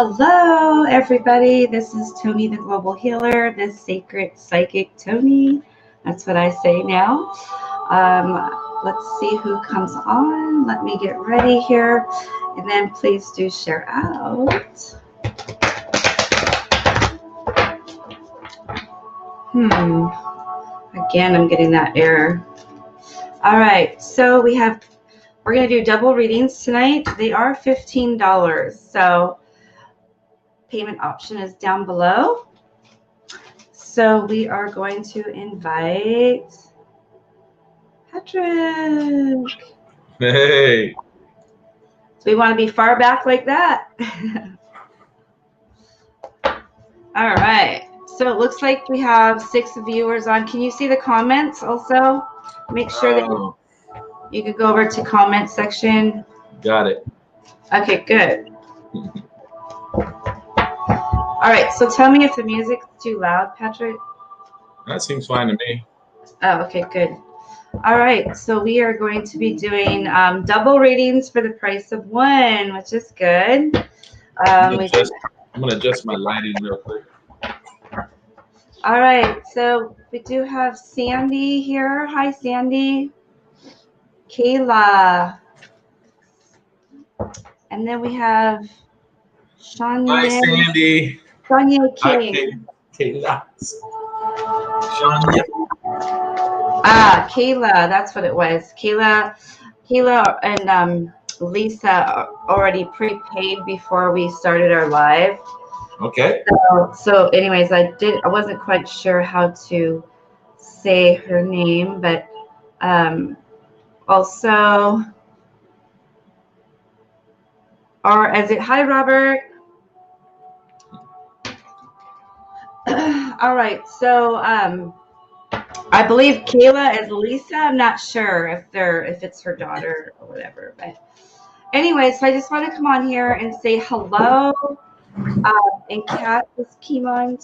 Hello, everybody. This is Tony the Global Healer, the Sacred Psychic Tony. That's what I say now. Let's see who comes on. Let me get ready here. And then please do share out. Again, I'm getting that error. All right, so we're going to do double readings tonight. They are $15. So payment option is down below. So we are going to invite Patrick. Hey. So we want to be far back like that. All right. So it looks like we have 6 viewers on. Can you see the comments also? Make sure that you can go over to comment section. Got it. Okay, good. All right, so tell me if the music's too loud, Patrick. That seems fine to me. Oh, okay, good. All right, so we are going to be doing double readings for the price of one, which is good. I'm going to adjust my lighting real quick. All right, so we do have Sandy here. Hi, Sandy. Kayla. And then we have Shania. Hi, Sandy. Shania King. Kayla. Shania. Kayla, that's what it was. Kayla and Lisa already prepaid before we started our live. Okay. So anyways, I wasn't quite sure how to say her name, but also, or is it hi, Robert? All right, so I believe Kayla is Lisa. I'm not sure if it's her daughter or whatever, but anyway, so I just want to come on here and say hello. And Kat just came on.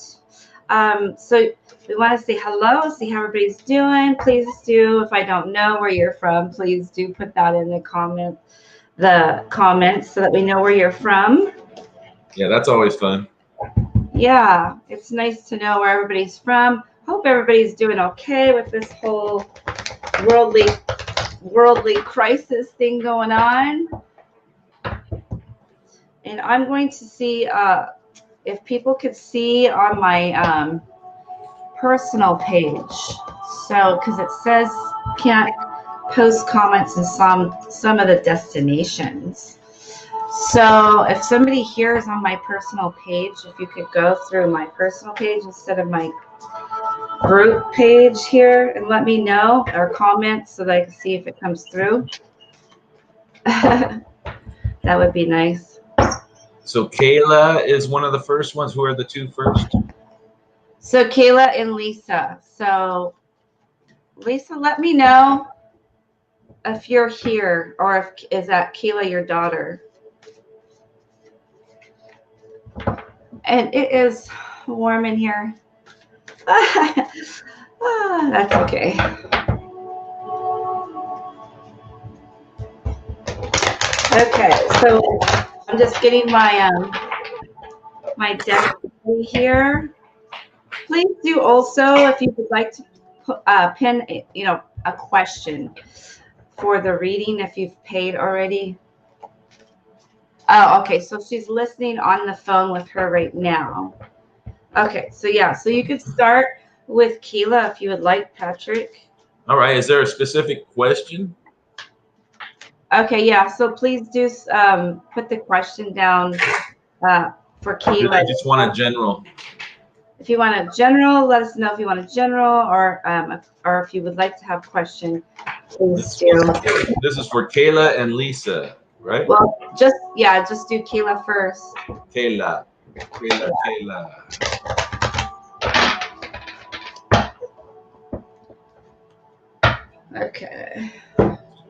So we want to say hello, see how everybody's doing. Please do, if I don't know where you're from, please do put that in the comments so that we know where you're from. Yeah, that's always fun. Yeah, it's nice to know where everybody's from. Hope everybody's doing okay with this whole worldly crisis thing going on. And I'm going to see if people could see on my personal page. So, because it says can't post comments in some of the destinations. So if somebody here is on my personal page, if you could go through my personal page instead of my group page here and let me know, or comment so that I can see if it comes through. That would be nice. So Kayla is one of the first ones. Who are the 2 first? So Kayla and Lisa. So Lisa, let me know if you're here, or is that Kayla your daughter? And it is warm in here. That's okay. Okay, so I'm just getting my my deck here. Please do also, if you would like to pin a question for the reading if you've paid already. Oh, okay. So she's listening on the phone with her right now. Okay. So yeah. So you could start with Kayla if you would like, Patrick. All right. Is there a specific question? Okay. Yeah. So please do put the question down for Kayla. I just want a general. If you want a general, let us know if you want a general, or if you would like to have a question, please do. This is for Kayla and Lisa, right? Well, just do Kayla first. Kayla. Okay.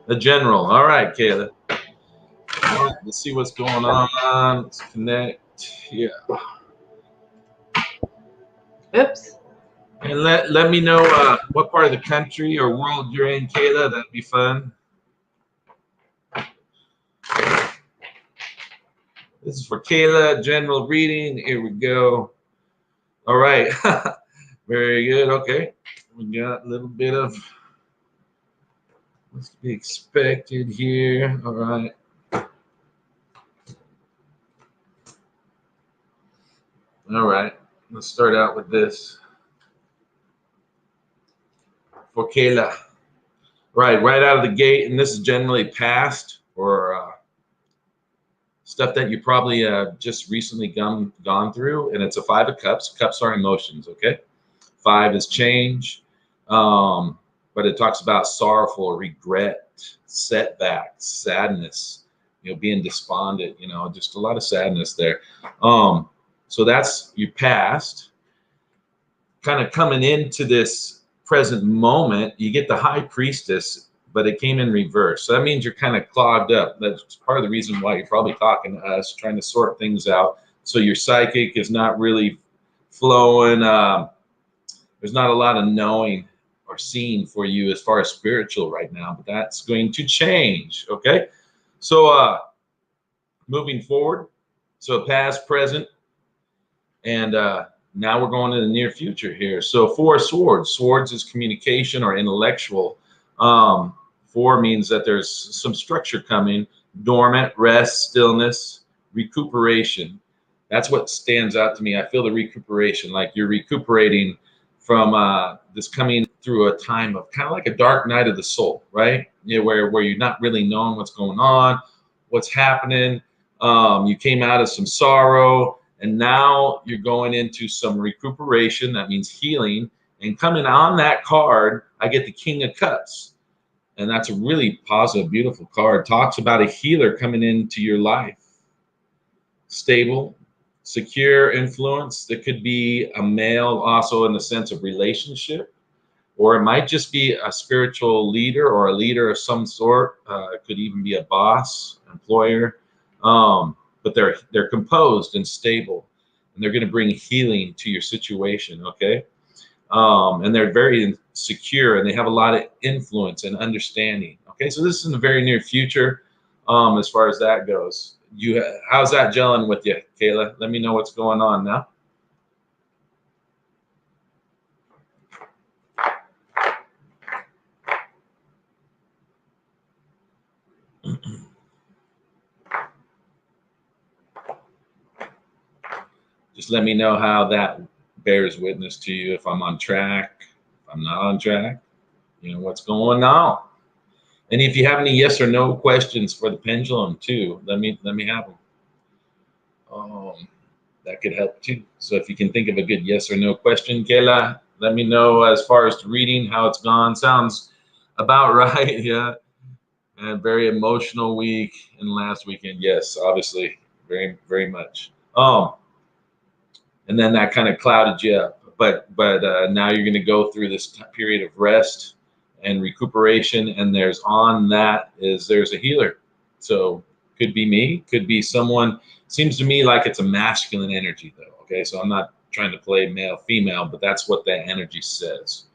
The general. All right, Kayla. All right, let's see what's going on. Let's connect. Yeah. Oops. And let me know what part of the country or world you're in, Kayla. That'd be fun. This is for Kayla, general reading. Here we go. All right. Very good. Okay. We got a little bit of what's to be expected here. All right. All right. Let's start out with this for Kayla. Right out of the gate, and this is generally past or stuff that you probably just recently gone through, and it's a 5 of Cups. Cups are emotions, okay? 5 is change, but it talks about sorrowful, regret, setback, sadness, being despondent, just a lot of sadness there. So that's your past. Kind of coming into this present moment, you get the High Priestess, but it came in reverse. So that means you're kind of clogged up. That's part of the reason why you're probably talking to us, trying to sort things out. So your psychic is not really flowing. There's not a lot of knowing or seeing for you as far as spiritual right now, but that's going to change, okay? So moving forward, so past, present, and now we're going to the near future here. So 4 of Swords. Swords is communication or intellectual. 4 means that there's some structure coming, dormant, rest, stillness, recuperation. That's what stands out to me. I feel the recuperation, like you're recuperating from this coming through a time of kind of like a dark night of the soul, right? Where you're not really knowing what's going on, what's happening. You came out of some sorrow, and now you're going into some recuperation. That means healing. And coming on that card, I get the King of Cups. And that's a really positive, beautiful card. It talks about a healer coming into your life. Stable, secure influence. That could be a male also in the sense of relationship. Or it might just be a spiritual leader or a leader of some sort. It could even be a boss, employer. But they're composed and stable, and they're going to bring healing to your situation, okay? And they're very secure, and they have a lot of influence and understanding, okay? So this is in the very near future as far as that goes. How's that gelling with you, Kayla? Let me know what's going on now. Just let me know how that bears witness to you, if I'm on track, if I'm not on track, what's going on. And if you have any yes or no questions for the pendulum too, let me have them. That could help too. So if you can think of a good yes or no question, Kayla, let me know as far as the reading, how it's gone. Sounds about right, yeah. And very emotional week and last weekend, yes, obviously, very, very much. And then that kind of clouded you up. But now you're going to go through this period of rest and recuperation, and there's a healer. So could be me, could be someone. Seems to me like it's a masculine energy though, okay? So I'm not trying to play male, female, but that's what that energy says.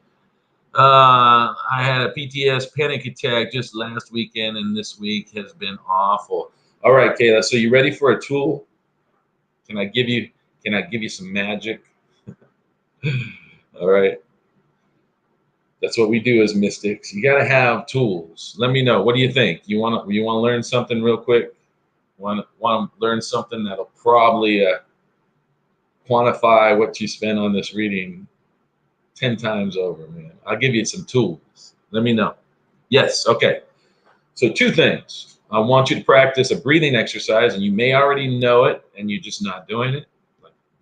I had a PTS panic attack just last weekend, and this week has been awful. All right, Kayla, so you ready for a tool? Can I give you some magic? All right. That's what we do as mystics. You got to have tools. Let me know. What do you think? You want to learn something real quick? Want to learn something that'll probably quantify what you spend on this reading 10 times over, man. I'll give you some tools. Let me know. Yes. Okay. So 2 things. I want you to practice a breathing exercise, and you may already know it, and you're just not doing it.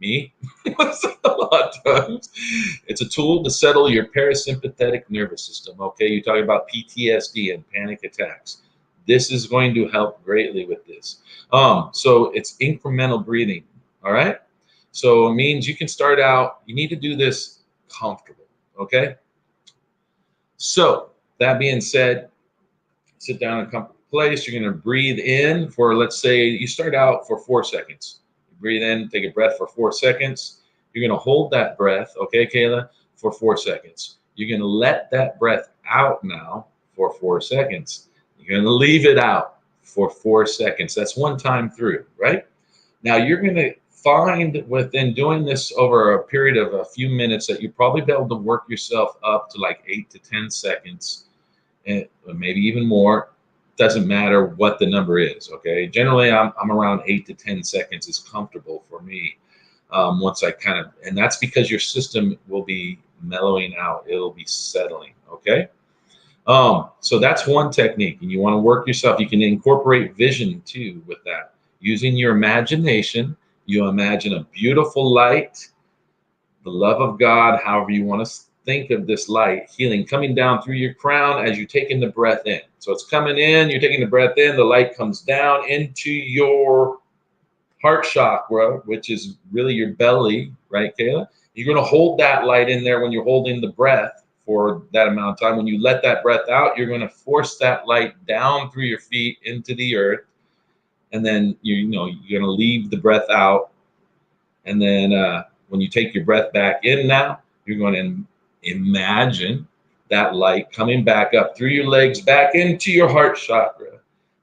Me a lot of times. It's a tool to settle your parasympathetic nervous system. Okay, you're talking about PTSD and panic attacks. This is going to help greatly with this. So it's incremental breathing. All right, so it means you can start out. You need to do this comfortable. Okay, so that being said, sit down in a comfortable place. You're going to breathe in for, let's say you start out for 4 seconds. Breathe in, take a breath for 4 seconds. You're going to hold that breath, okay, Kayla, for 4 seconds. You're going to let that breath out now for 4 seconds. You're going to leave it out for 4 seconds. That's 1 time through, right? Now you're going to find within doing this over a period of a few minutes that you probably be able to work yourself up to like 8 to 10 seconds, and maybe even more. Doesn't matter what the number is. Okay, generally I'm around 8 to 10 seconds is comfortable for me. Once I kind of, and that's because your system will be mellowing out, it'll be settling. Okay. So that's one technique, and you want to work yourself. You can incorporate vision too with that. Using your imagination, you imagine a beautiful light, the love of God, however you want to think of this light, healing, coming down through your crown as you're taking the breath in. So it's coming in, you're taking the breath in, the light comes down into your heart chakra, which is really your belly, right, Kayla? You're going to hold that light in there when you're holding the breath for that amount of time. When you let that breath out, you're going to force that light down through your feet into the earth. And then you're going to leave the breath out. And then when you take your breath back in now, you're going to imagine that light coming back up through your legs, back into your heart chakra.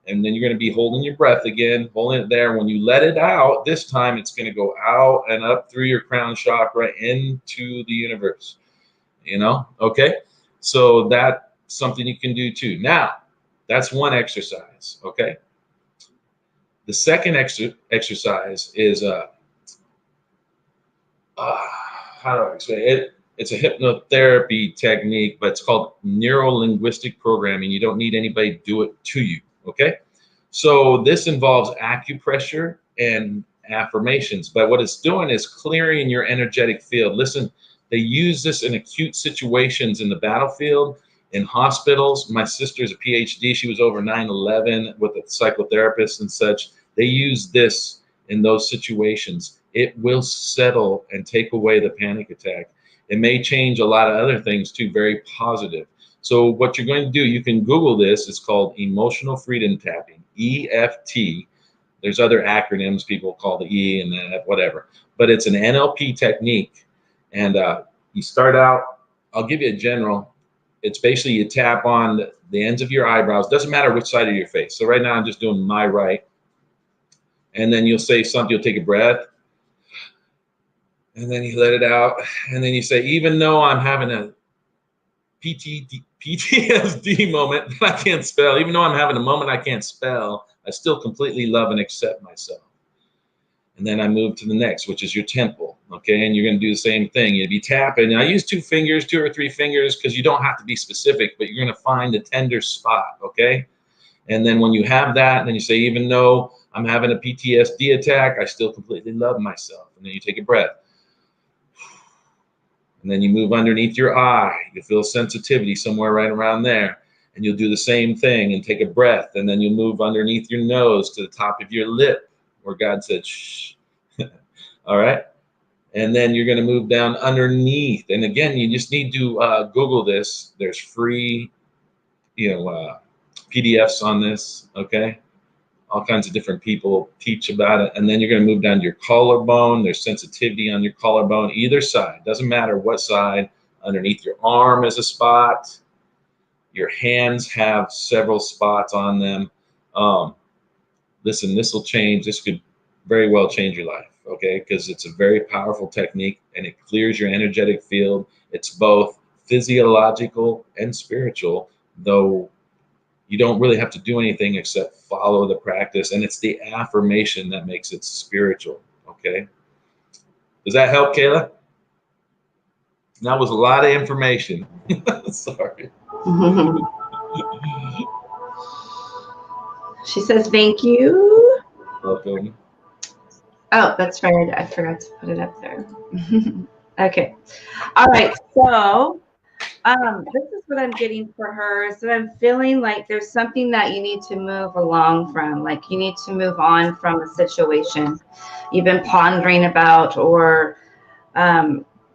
And then you're going to be holding your breath again, holding it there. When you let it out, this time it's going to go out and up through your crown chakra into the universe. Okay? So that's something you can do too. Now, that's one exercise, okay? The second exercise is, how do I explain it? It's a hypnotherapy technique, but it's called neuro-linguistic programming. You don't need anybody to do it to you. Okay, so this involves acupressure and affirmations, but what it's doing is clearing your energetic field. Listen, they use this in acute situations in the battlefield, in hospitals. My sister's a PhD. She was over 9/11 with a psychotherapist and such. They use this in those situations. It will settle and take away the panic attack. It may change a lot of other things too, very positive. So what you're going to do, you can Google this. It's called emotional freedom tapping, EFT. There's other acronyms people call the E and the F, whatever. But it's an NLP technique. And you start out, I'll give you a general. It's basically you tap on the ends of your eyebrows. Doesn't matter which side of your face. So right now I'm just doing my right. And then you'll say something, you'll take a breath. And then you let it out. And then you say, even though I'm having a PTSD moment that I can't spell, even though I'm having a moment I can't spell, I still completely love and accept myself. And then I move to the next, which is your temple. Okay, and you're going to do the same thing. You'd be tapping. And I use 2 or 3 fingers because you don't have to be specific, but you're going to find the tender spot. Okay, and then when you have that, and then you say, even though I'm having a PTSD attack, I still completely love myself. And then you take a breath. And then you move underneath your eye. You feel sensitivity somewhere right around there. And you'll do the same thing and take a breath. And then you'll move underneath your nose to the top of your lip where God said, shh. All right. And then you're going to move down underneath. And again, you just need to Google this. There's free, PDFs on this. Okay. All kinds of different people teach about it. And then you're going to move down to your collarbone. There's sensitivity on your collarbone, either side. Doesn't matter what side. Underneath your arm is a spot. Your hands have several spots on them. Listen, this will change. This could very well change your life, okay? Because it's a very powerful technique and it clears your energetic field. It's both physiological and spiritual, though you don't really have to do anything except follow the practice. And it's the affirmation that makes it spiritual. Okay. Does that help, Kayla? That was a lot of information. Sorry. She says, thank you. Welcome. Oh, that's right. I forgot to put it up there. Okay. All right. So this is what I'm getting for her. So I'm feeling like there's something that you need to move along from, like you need to move on from a situation you've been pondering about, or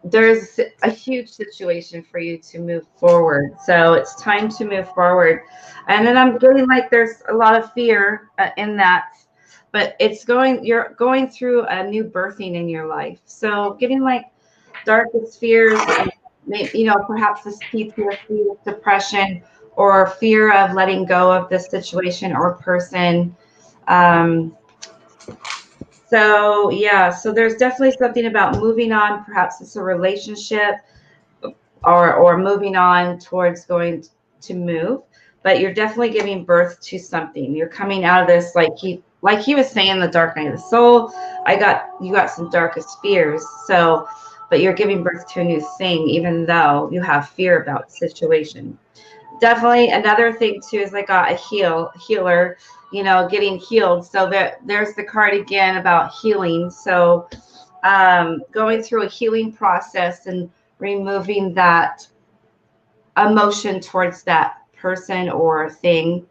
there's a huge situation for you to move forward. So it's time to move forward. And then I'm getting like there's a lot of fear in that, but you're going through a new birthing in your life. So getting like darkest fears, perhaps this PTSD, depression, or fear of letting go of this situation or person. So yeah, so there's definitely something about moving on. Perhaps it's a relationship, or moving on towards going to move. But you're definitely giving birth to something. You're coming out of this, like he was saying, the dark night of the soul. You got some darkest fears. So, but you're giving birth to a new thing, even though you have fear about the situation. Definitely another thing too is I got a healer, getting healed. So there's the card again about healing. So going through a healing process and removing that emotion towards that person or thing.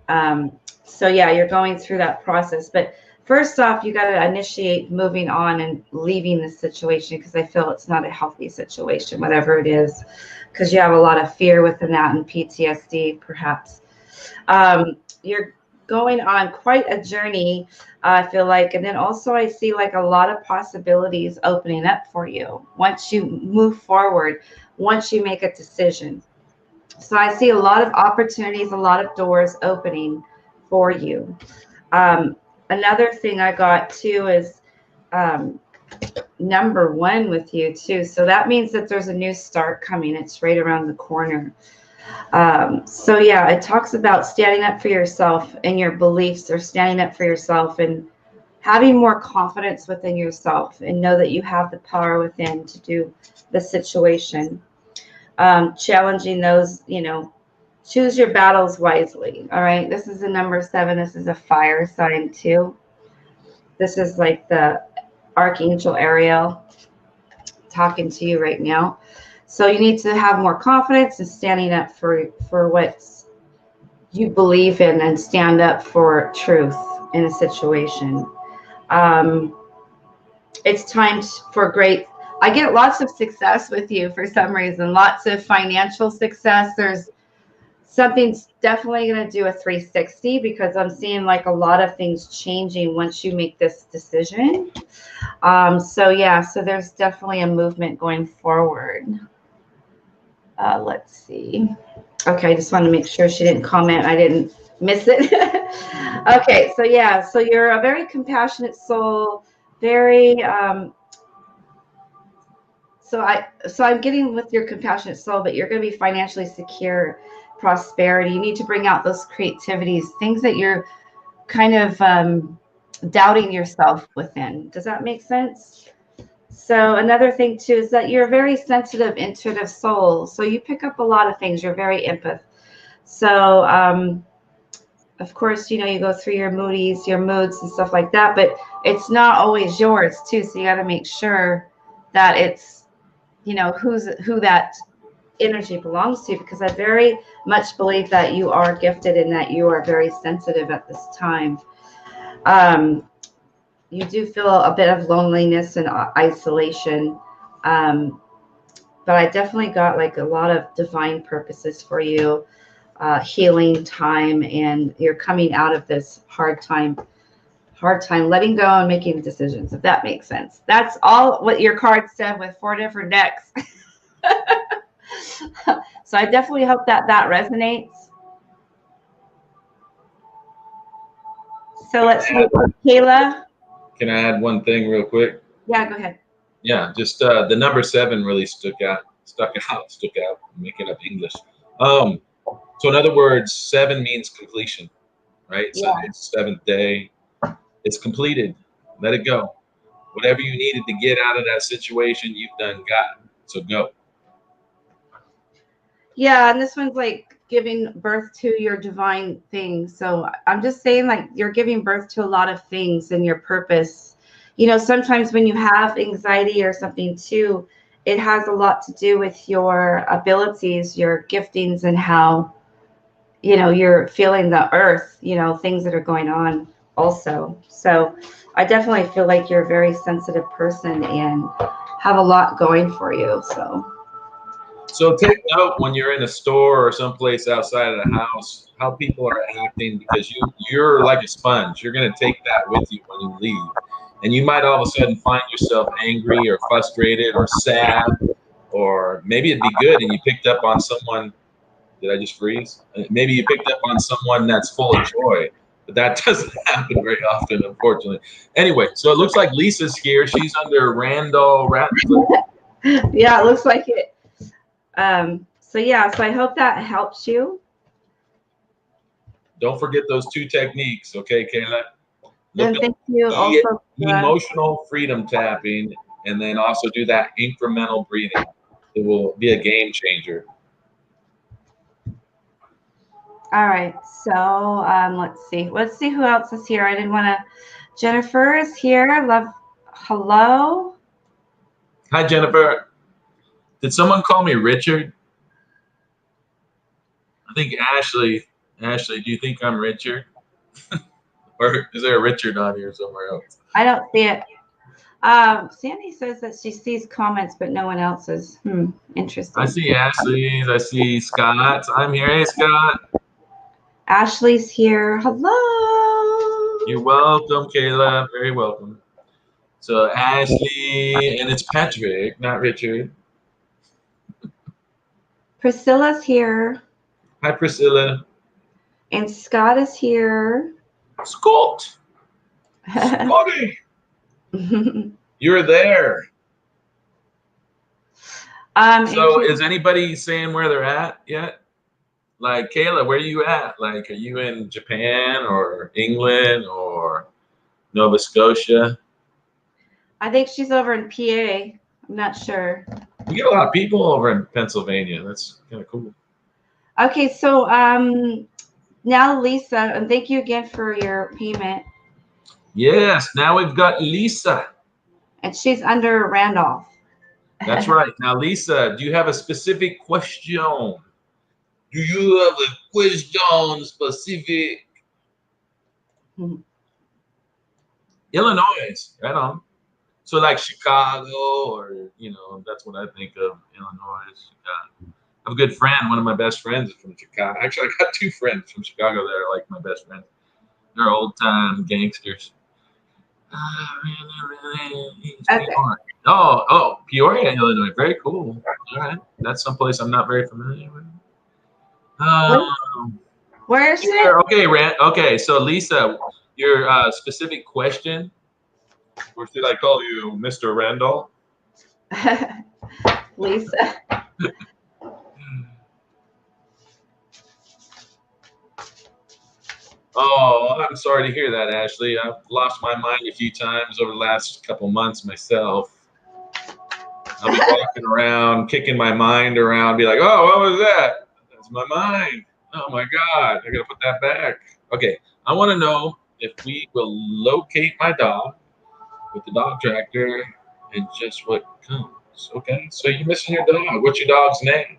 So yeah, you're going through that process. But first off, you got to initiate moving on and leaving the situation, because I feel it's not a healthy situation, whatever it is, because you have a lot of fear within that and PTSD, perhaps. You're going on quite a journey, I feel like. And then also I see like a lot of possibilities opening up for you once you move forward, once you make a decision. So I see a lot of opportunities, a lot of doors opening for you. Another thing I got too is number 1 with you too. So that means that there's a new start coming. It's right around the corner. So yeah, it talks about standing up for yourself and your beliefs, or standing up for yourself and having more confidence within yourself, and know that you have the power within to do the situation. Challenging those, choose your battles wisely. All right. This is a number 7. This is a fire sign too. This is like the Archangel Ariel talking to you right now. So you need to have more confidence in standing up for what you believe in, and stand up for truth in a situation. It's time for great. I get lots of success with you for some reason, lots of financial success. There's something's definitely going to do a 360, because I'm seeing like a lot of things changing once you make this decision. So yeah, so there's definitely a movement going forward. Let's see. Okay, I just want to make sure she didn't comment. I didn't miss it. Okay, so yeah, so you're a very compassionate soul, very so I'm getting with your compassionate soul, but you're going to be financially secure, prosperity. You need to bring out those creativities, things that you're kind of doubting yourself within. Does that make sense? So another thing too is that you're a very sensitive, intuitive soul. So you pick up a lot of things. You're very empath. So of course, you go through your moods and stuff like that, but it's not always yours too. So you got to make sure that it's, who that energy belongs to, because I very much believe that you are gifted and that you are very sensitive at this time. You do feel a bit of loneliness and isolation, but I definitely got like a lot of divine purposes for you, healing time, and you're coming out of this hard time letting go and making decisions, if that makes sense. That's all what your card said with 4 different decks. So I definitely hope that resonates. So let's see, Kayla. Can I add one thing real quick? Yeah, go ahead. Yeah, just the number 7 really stuck out. I'm making up English. So in other words, 7 means completion, right? Yeah. So it's 7th day. It's completed. Let it go. Whatever you needed to get out of that situation, you've done got. So go. Yeah, and this one's like giving birth to your divine thing. So I'm just saying, like, you're giving birth to a lot of things in your purpose. Sometimes when you have anxiety or something too, it has a lot to do with your abilities, your giftings, and how, you're feeling the earth, things that are going on also. So I definitely feel like you're a very sensitive person and have a lot going for you. So take note when you're in a store or someplace outside of the house, how people are acting, because you're like a sponge. You're going to take that with you when you leave. And you might all of a sudden find yourself angry or frustrated or sad, or maybe it'd be good and you picked up on someone. Did I just freeze? Maybe you picked up on someone that's full of joy. but that doesn't happen very often, unfortunately. Anyway, so it looks like Lisa's here. She's under Randall Ratcliffe. Yeah, it looks like it. So yeah, so I hope that helps you. Don't forget those 2 techniques, okay, Kayla? And thank you also. Emotional freedom tapping, and then also do that incremental breathing. It will be a game changer. All right, so let's see who else is here. I didn't want to. Jennifer is here. Love. Hello. Hi, Jennifer. Did someone call me Richard? I think Ashley. Ashley, do you think I'm Richard? Or is there a Richard on here somewhere else? I don't see it. Sandy says that she sees comments, but no one else's. Interesting. I see Ashley's. I see Scott's. I'm here. Hey, Scott. Ashley's here. Hello. You're welcome, Kayla. Very welcome. So Ashley, and it's Patrick, not Richard. Priscilla's here. Hi, Priscilla. And Scott is here. Scott. Scotty. You're there. So is anybody saying where they're at yet? Like, Kayla, where are you at? Like, are you in Japan or England or Nova Scotia? I think she's over in PA. I'm not sure. We get a lot of people over in Pennsylvania. That's kind of cool. Okay, so now Lisa, and thank you again for your payment. Yes, now we've got Lisa. And she's under Randolph. That's right. Now, Lisa, do you have a specific question? Do you have a question specific? Illinois, right on. So like Chicago, or, you know, that's what I think of, Illinois. Chicago. I have a good friend. One of my best friends is from Chicago. Actually, I got 2 friends from Chicago that are like my best friends. They're old-time gangsters. Okay. Oh, Peoria, Illinois. Very cool. All right. That's someplace I'm not very familiar with. Where is it? Okay, Okay, so Lisa, your specific question, or should I call you Mr. Randall? Lisa. Oh, I'm sorry to hear that, Ashley. I've lost my mind a few times over the last couple months myself. I'll be walking around, kicking my mind around, be like, oh, what was that? That's my mind. Oh my God, I gotta put that back. Okay, I wanna know if we will locate my dog with the dog tractor and just what comes. Okay, so you're missing your dog. What's your dog's name?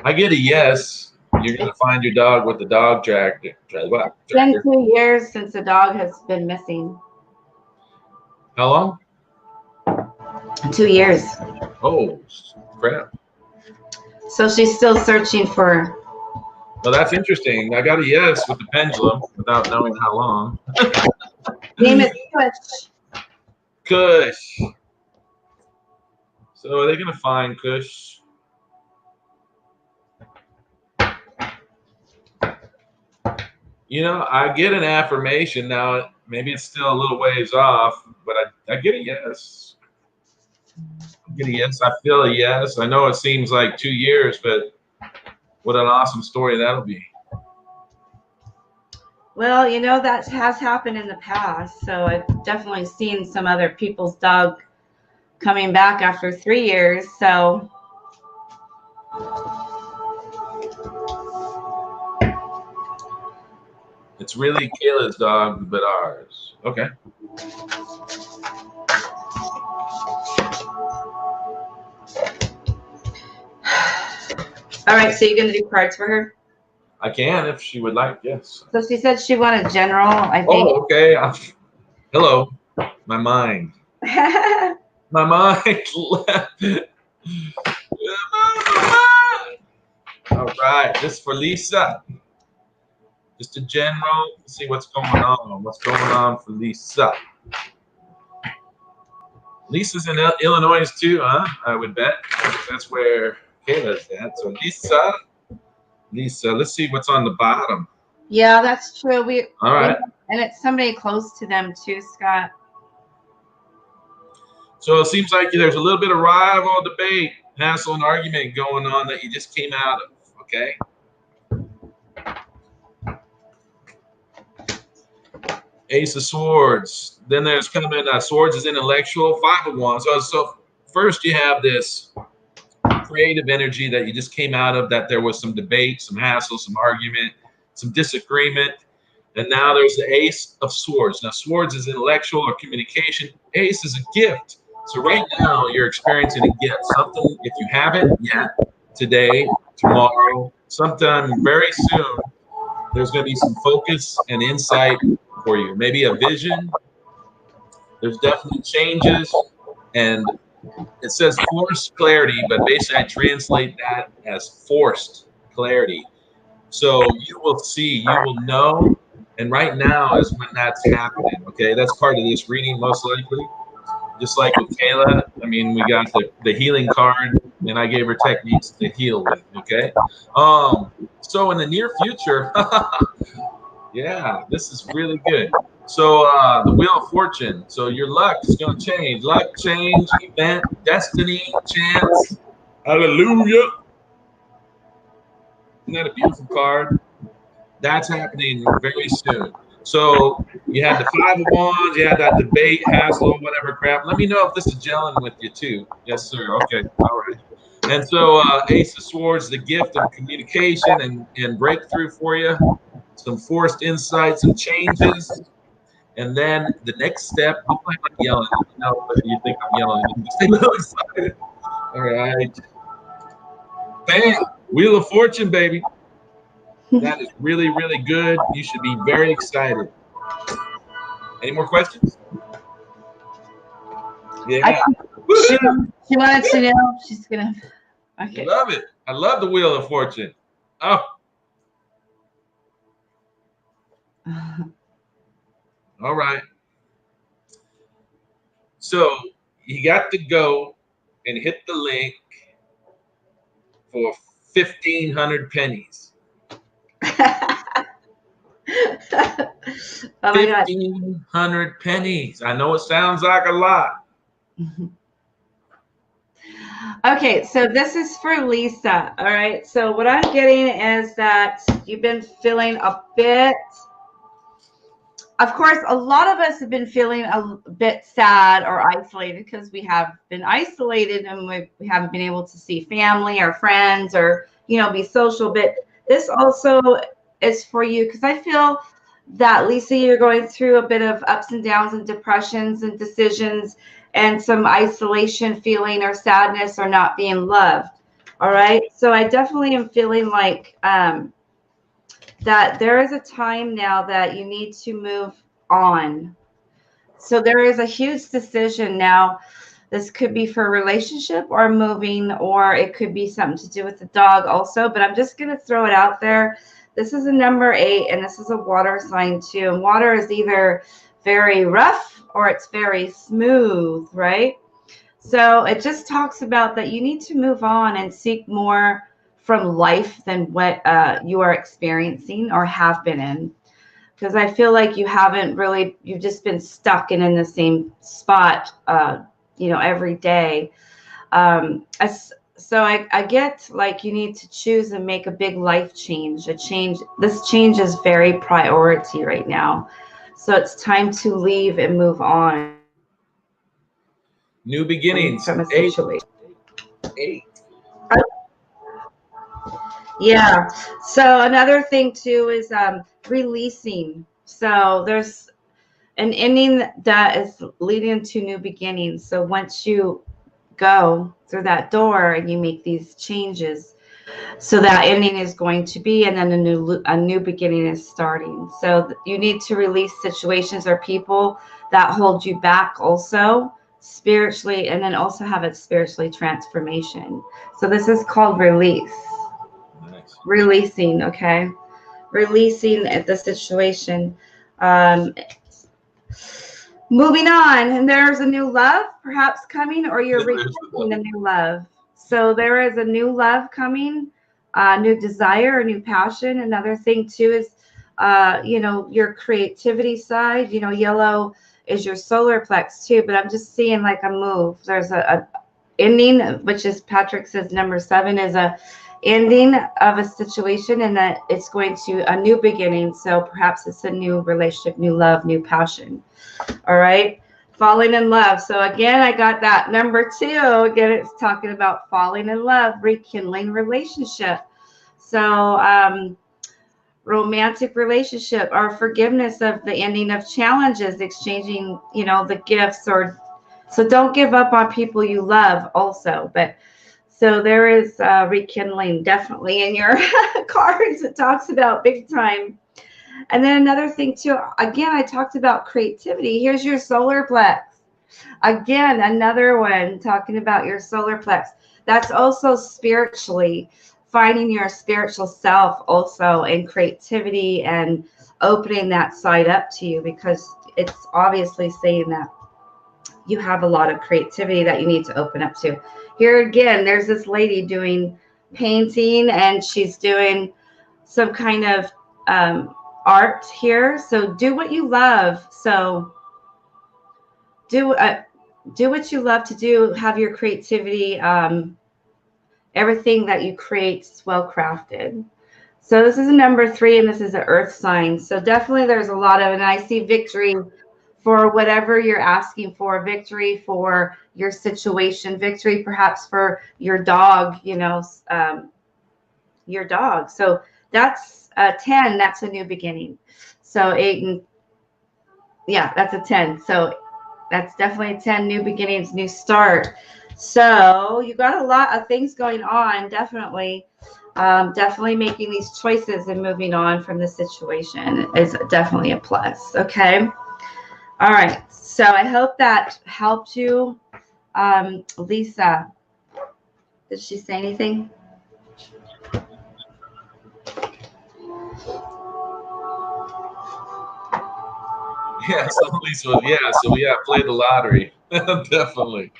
I get a yes. You're gonna find your dog with the dog tractor. It's been 2 years since the dog has been missing. How long? 2 years. Oh, crap. So she's still searching for. Well, that's interesting. I got a yes with the pendulum without knowing how long. Name is Kush. Kush. So are they gonna find Kush? You know, I get an affirmation now. Maybe it's still a little ways off, but I get a yes. I get a yes. I feel a yes. I know it seems like 2 years, but what an awesome story that'll be. Well, you know, that has happened in the past. So I've definitely seen some other people's dog coming back after 3 years. So. It's really Kayla's dog, but ours. Okay. All right, so you're going to do cards for her? I can if she would like, yes. So she said she wanted general, I think. Oh, okay. Hello. My mind. My mind left. All right. This is for Lisa. Just a general. Let's see what's going on. What's going on for Lisa? Lisa's in Illinois too, huh? I would bet. That's where Kayla's dad. So Lisa, let's see what's on the bottom. Yeah, that's true. All right. And it's somebody close to them too, Scott. So it seems like there's a little bit of rival debate, hassle, and argument going on that you just came out of. Okay. Ace of Swords. Then there's coming Swords is intellectual, 5 of Wands. So first you have this creative energy that you just came out of, that there was some debate, some hassle, some argument, some disagreement. And now there's the Ace of Swords. Now, Swords is intellectual or communication. Ace is a gift. So right now you're experiencing a gift. Something, if you haven't yet, today, tomorrow, sometime very soon, there's going to be some focus and insight for you. Maybe a vision. There's definitely changes. And it says forced clarity, but basically I translate that as forced clarity. So you will see, you will know. And right now is when that's happening. Okay, that's part of this reading, most likely. Just like with Kayla, I mean, we got the healing card, and I gave her techniques to heal with. Okay, so in the near future, yeah, this is really good. So the Wheel of Fortune. So your luck is going to change. Luck, change, event, destiny, chance. Hallelujah. Isn't that a beautiful card? That's happening very soon. So you had the 5 of Wands, you had that debate, hassle, whatever crap. Let me know if this is gelling with you too. Yes, sir. Okay. All right. And so Ace of Swords, the gift of communication and breakthrough for you. Some forced insights, some changes. And then the next step, hopefully I'm not yelling. Let me know if you think I'm yelling. I'm just a little excited. All right. Bam. Wheel of Fortune, baby. That is really, really good. You should be very excited. Any more questions? Yeah. She wanted to know. She's going to. Okay. I love it. I love the Wheel of Fortune. Oh. All right. So you got to go and hit the link for 1,500 pennies. Oh my God. 1,500 pennies. I know it sounds like a lot. Okay, so this is for Lisa. All right. So what I'm getting is that you've been feeling a bit. Of course, a lot of us have been feeling a bit sad or isolated because we have been isolated and we haven't been able to see family or friends or, be social. But this also is for you because I feel that, Lisa, you're going through a bit of ups and downs and depressions and decisions and some isolation feeling or sadness or not being loved. All right. So I definitely am feeling like that there is a time now that you need to move on. So there is a huge decision now. This could be for a relationship or moving, or it could be something to do with the dog also. But I'm just going to throw it out there. This is a number 8, and this is a water sign too. And water is either very rough or it's very smooth, right? So it just talks about that you need to move on and seek more from life than what you are experiencing or have been in. Because I feel like you've just been stuck in the same spot, every day. So I get like you need to choose and make a big life change, This change is very priority right now. So it's time to leave and move on. New beginnings. From a 8. situation. 8. Yeah. So another thing too is releasing. So there's an ending that is leading to new beginnings. So once you go through that door and you make these changes, so that ending is going to be, and then a new beginning is starting. So you need to release situations or people that hold you back also spiritually, and then also have it spiritually transformation. So this is called release. Nice. Releasing, okay? Releasing the situation. Moving on, and there's a new love perhaps coming, or you're rejecting the new love. So there is a new love coming, new desire, a new passion. Another thing too is, your creativity side. Yellow is your solar plex too, but I'm just seeing like a move. There's a ending, which is Patrick says number 7 is a ending of a situation, and that it's going to a new beginning. So perhaps it's a new relationship, new love, new passion. All right. Falling in love. So again, I got that number 2. Again, it's talking about falling in love, rekindling relationship. So romantic relationship, or forgiveness of the ending of challenges, exchanging, the gifts, or so don't give up on people you love also. But so there is rekindling definitely in your cards. It talks about big time. And then another thing too, again, I talked about creativity. Here's your solar plex. Again, another one talking about your solar plex. That's also spiritually finding your spiritual self also, and creativity, and opening that side up to you, because it's obviously saying that you have a lot of creativity that you need to open up to. Here again, there's this lady doing painting, and she's doing some kind of art here. So do what you love. So do what you love to do. Have your creativity. Everything that you create is well crafted. So this is a number 3, and this is an earth sign. So definitely there's a lot of, and I see victory for whatever you're asking for, victory for your situation, victory perhaps for your dog, your dog. So that's 10. That's a new beginning. So 8 and that's a 10. So that's definitely a 10. New beginnings, new start. So you got a lot of things going on. Definitely making these choices and moving on from the situation is definitely a plus. Okay. All right. So I hope that helped you. Lisa, did she say anything? Yeah, so Lisa, play the lottery. Definitely.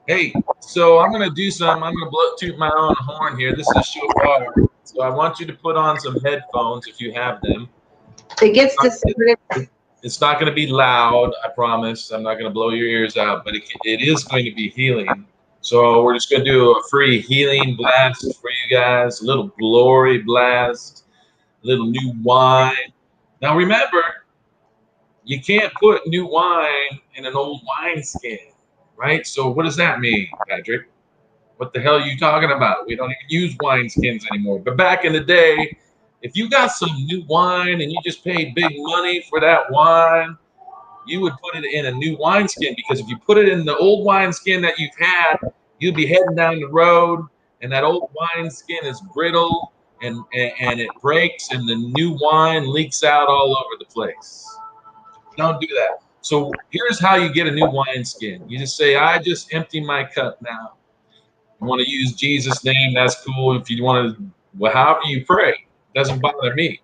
Hey, so I'm gonna do some. I'm gonna toot my own horn here. This is shofar, so I want you to put on some headphones if you have them. It gets distorted. It's not going to be loud, I promise. I'm not going to blow your ears out, but it is going to be healing. So we're just going to do a free healing blast for you guys, a little glory blast, a little new wine. Now remember, you can't put new wine in an old wineskin, right? So what does that mean, Patrick? What the hell are you talking about? We don't even use wineskins anymore. But back in the day, if you got some new wine and you just paid big money for that wine, you would put it in a new wineskin, because if you put it in the old wineskin that you've had, you'd be heading down the road and that old wineskin is brittle and it breaks and the new wine leaks out all over the place. Don't do that. So here's how you get a new wineskin. You just say, I just empty my cup now. You want to use Jesus' name, that's cool. If you want to, well, however you pray, doesn't bother me.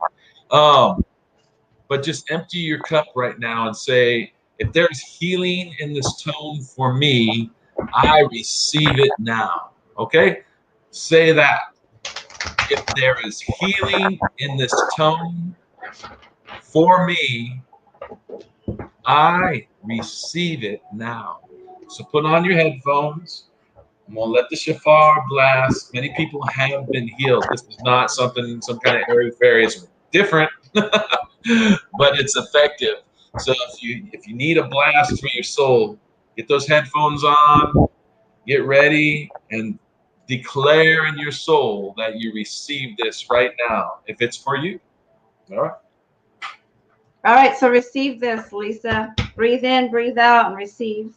But just empty your cup right now and say, if there's healing in this tone for me, I receive it now. Okay? Say that. If there is healing in this tone for me, I receive it now. So put on your headphones. I'm going to let the shofar blast. Many people have been healed. This is not some kind of airy-fairy. It's different, but it's effective. So if you need a blast for your soul, get those headphones on, get ready, and declare in your soul that you receive this right now, if it's for you. All right? All right, so receive this, Lisa. Breathe in, breathe out, and receive.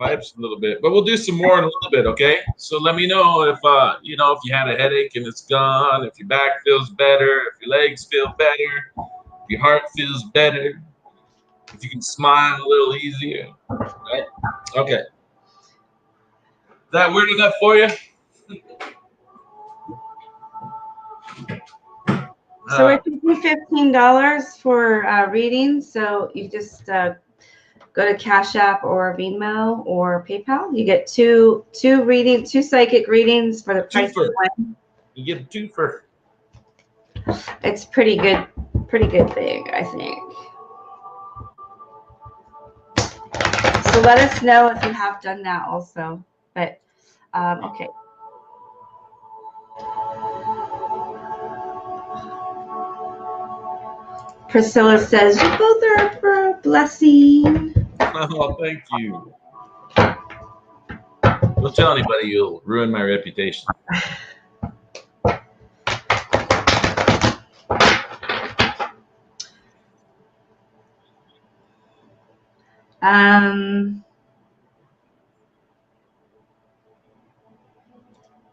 pipes a little bit, but we'll do some more in a little bit, okay? So let me know if you know, if you had a headache and it's gone, if your back feels better, if your legs feel better, if your heart feels better, if you can smile a little easier, right? Okay. Is that weird enough for you? So we're taking $15 for readings. So you just go to Cashapp or Venmo or PayPal. You get two readings, 2 psychic readings for the price of one. You get a twofer. It's pretty good thing, I think. So let us know if you have done that also. But okay. Priscilla says, you both are for a blessing. Oh, thank you. Don't tell anybody, you'll ruin my reputation.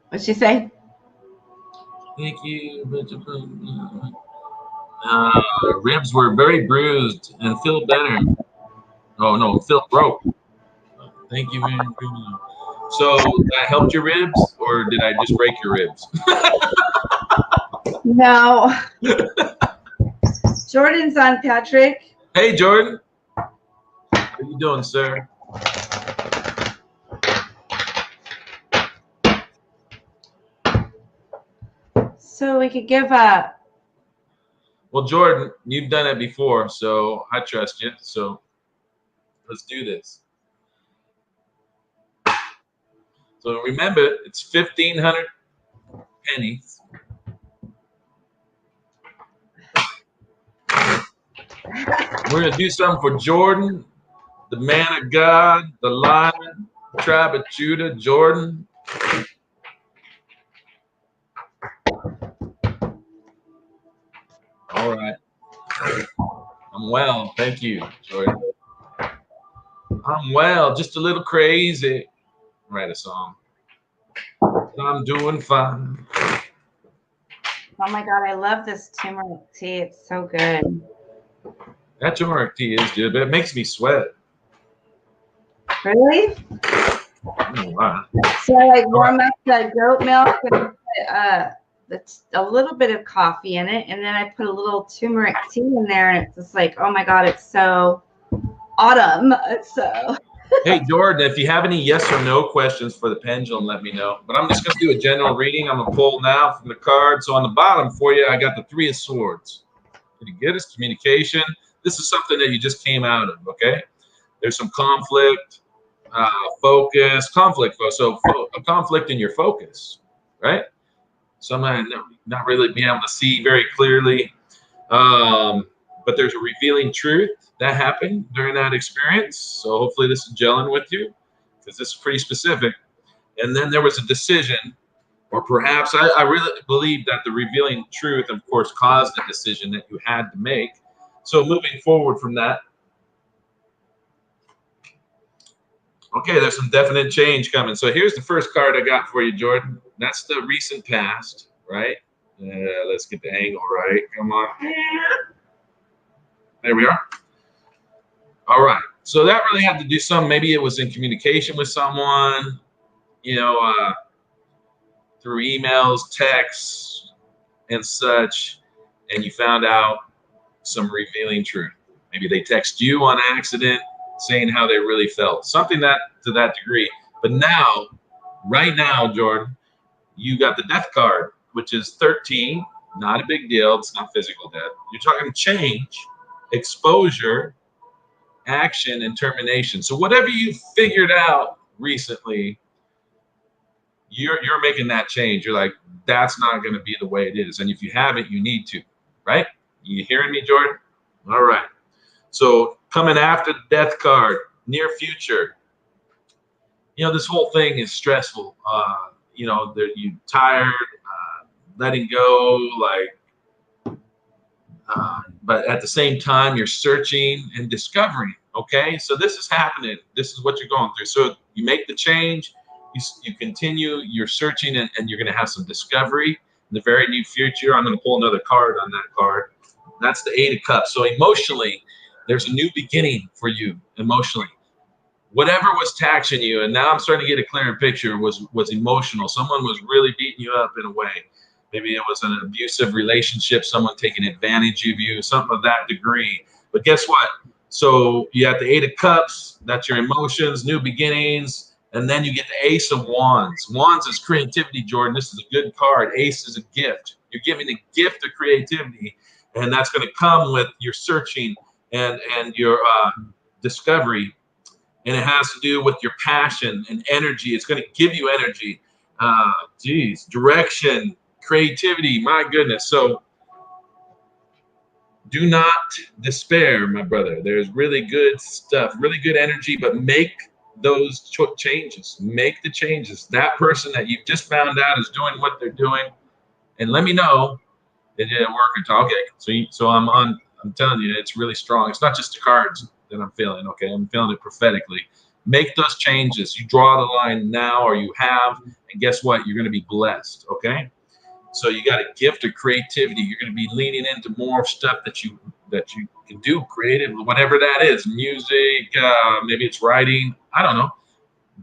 What'd she say? Thank you. Ribs were very bruised and feel better. Oh no, feel broke. Thank you very much. So that helped your ribs, or did I just break your ribs? No. Jordan's on, Patrick. Hey, Jordan. How you doing, sir? So we could give a... Well, Jordan, you've done it before, so I trust you. So let's do this. So remember, it's 1,500 pennies. We're going to do something for Jordan, the man of God, the lion, tribe of Judah, Jordan. All right. I'm well. Thank you, Jordan. I'm well. Just a little crazy. Write a song. I'm doing fine. Oh my God, I love this turmeric tea. It's so good. That turmeric tea is good, but it makes me sweat. Really? Oh, wow. So I like warm up the goat milk and put a little bit of coffee in it, and then I put a little turmeric tea in there, and it's just like, oh my God, it's so autumn. It's so. Hey, Jordan, if you have any yes or no questions for the pendulum, let me know. But I'm just going to do a general reading. I'm going to pull now from the card. So on the bottom for you, I got the 3 of Swords. Pretty good. It's communication. This is something that you just came out of, okay? There's some conflict, focus, so a conflict in your focus, right? Sometimes not really being able to see very clearly. But there's a revealing truth that happened during that experience. So hopefully this is gelling with you, because this is pretty specific. And then there was a decision, or perhaps I really believe that the revealing truth, of course, caused a decision that you had to make. So moving forward from that, okay, there's some definite change coming. So here's the first card I got for you, Jordan. That's the recent past, right? Let's get the angle right. Come on. There we are. All right. So that really had to do some, maybe it was in communication with someone, you know, through emails, texts, and such, and you found out some revealing truth. Maybe they text you on accident saying how they really felt, something that to that degree. But now, right now, Jordan, you got the death card, which is 13, not a big deal. It's not physical death. You're talking change, exposure, action, and termination. So whatever you figured out recently, you're making that change. You're like, that's not going to be the way it is. And if you haven't, you need to, right? You hearing me, Jordan? All right. So coming after the death card, near future, you know, this whole thing is stressful. You know, you tired, letting go, like, but at the same time, you're searching and discovering. Okay, so this is happening. This is what you're going through. So you make the change, you continue, you're searching, and you're going to have some discovery in the very near future. I'm going to pull another card on that card. That's the Eight of Cups. So emotionally, there's a new beginning for you emotionally. Whatever was taxing you, and now I'm starting to get a clearer picture, was emotional. Someone was really beating you up in a way. Maybe it was an abusive relationship, someone taking advantage of you, something of that degree. But guess what? So you have the Eight of Cups, that's your emotions, new beginnings, and then you get the Ace of Wands. Wands is creativity, Jordan. This is a good card. Ace is a gift. You're giving a gift of creativity, and that's going to come with your searching and your discovery, and it has to do with your passion and energy. It's going to give you energy, direction, creativity. My goodness. So do not despair, my brother. There's really good stuff, really good energy, but make those changes. Make the changes. That person that you've just found out is doing what they're doing, and let me know it didn't work. Okay, so I'm telling you, it's really strong. It's not just the cards that I'm feeling. Okay, I'm feeling it prophetically. Make those changes. You draw the line now, or you have, and guess what? You're going to be blessed. Okay. So you got a gift of creativity. You're going to be leaning into more stuff that you can do creative, whatever that is, music, maybe it's writing. I don't know,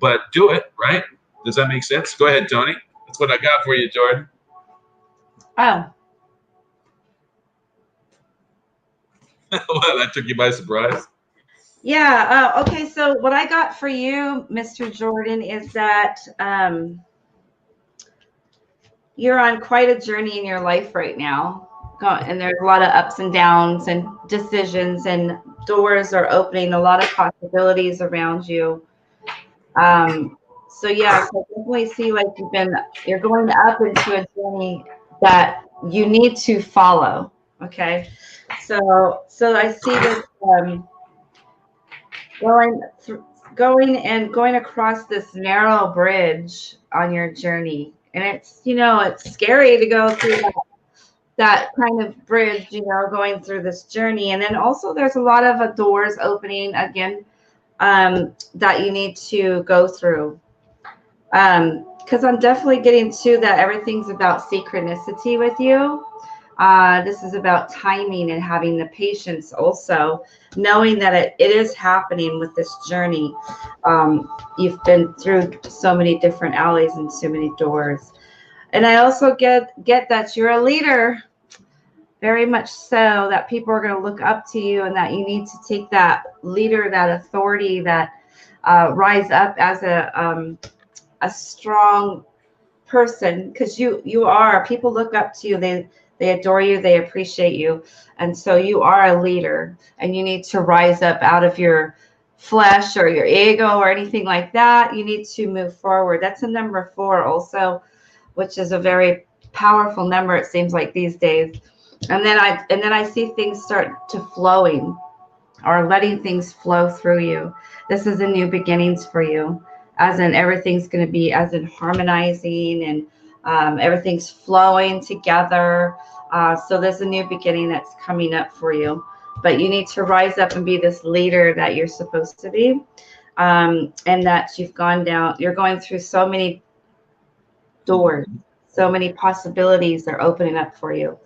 but do it, right? Does that make sense? Go ahead, Tony. That's what I got for you, Jordan. Oh. Well, that took you by surprise. Yeah. Okay. So what I got for you, Mr. Jordan, is that you're on quite a journey in your life right now. And there's a lot of ups and downs and decisions, and doors are opening, a lot of possibilities around you. So yeah, so I definitely see like you're going up into a journey that you need to follow. Okay. So I see this going across this narrow bridge on your journey. And it's scary to go through that kind of bridge, going through this journey. And then also there's a lot of doors opening again that you need to go through. Because I'm definitely getting to that everything's about synchronicity with you. This is about timing and having the patience, also knowing that it is happening with this journey. You've been through so many different alleys and so many doors. And I also get that you're a leader, very much so, that people are going to look up to you, and that you need to take that leader, that authority, that rise up as a strong person, because you are. People look up to you. They adore you. They appreciate you. And so you are a leader, and you need to rise up out of your flesh or your ego or anything like that. You need to move forward. That's a number 4 also, which is a very powerful number, it seems like these days. And then I see things start to flowing, or letting things flow through you. This is a new beginnings for you, as in everything's going to be as in harmonizing, and everything's flowing together. So there's a new beginning that's coming up for you, but you need to rise up and be this leader that you're supposed to be. And that you're going through so many doors, so many possibilities are opening up for you.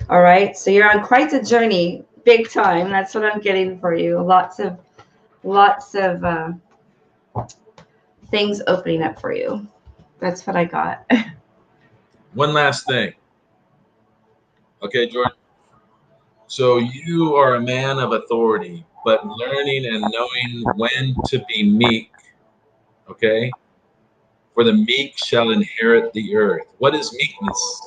All right. So you're on quite a journey, big time. That's what I'm getting for you. Lots of things opening up for you. That's what I got. One last thing. Okay, Jordan. So you are a man of authority, but learning and knowing when to be meek. Okay. For the meek shall inherit the earth. What is meekness?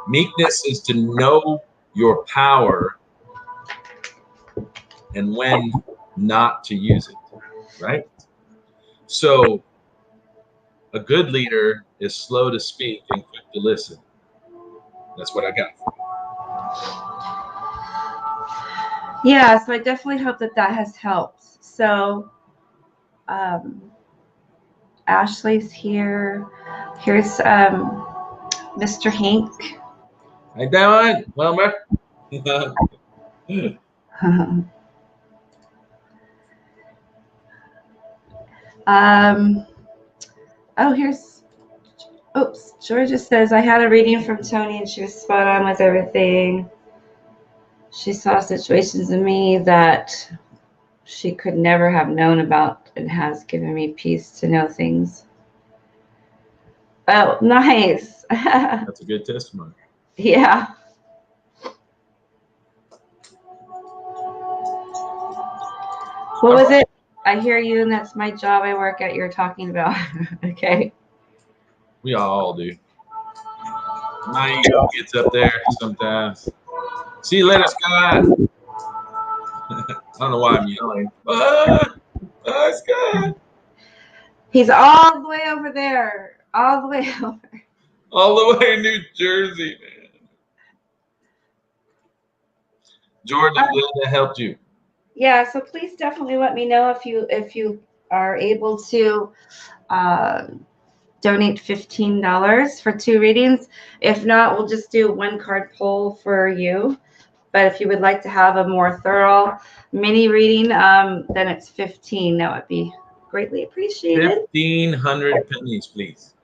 Meekness is to know your power and when not to use it, right? So a good leader is slow to speak and quick to listen. That's what I got. Yeah, so I definitely hope that has helped. So Ashley's here. Here's Mr. Hank. How you doing, Wilmer? Oh, here's, oops, Georgia says, I had a reading from Tony and she was spot on with everything. She saw situations in me that she could never have known about and has given me peace to know things. Oh, nice. That's a good testimony. Yeah. What was it? I hear you, and that's my job. I work at. You're talking about. Okay. We all do. My ego gets up there sometimes. See you later, Scott. I don't know why I'm yelling. Scott. He's all the way over there. All the way over. All the way in New Jersey, man. Jordan, I'm glad that helped you. Yeah, so please definitely let me know if you are able to donate $15 for 2 readings. If not, we'll just do 1 card pull for you. But if you would like to have a more thorough mini reading, then it's 15. That would be greatly appreciated. 1,500 pennies, please.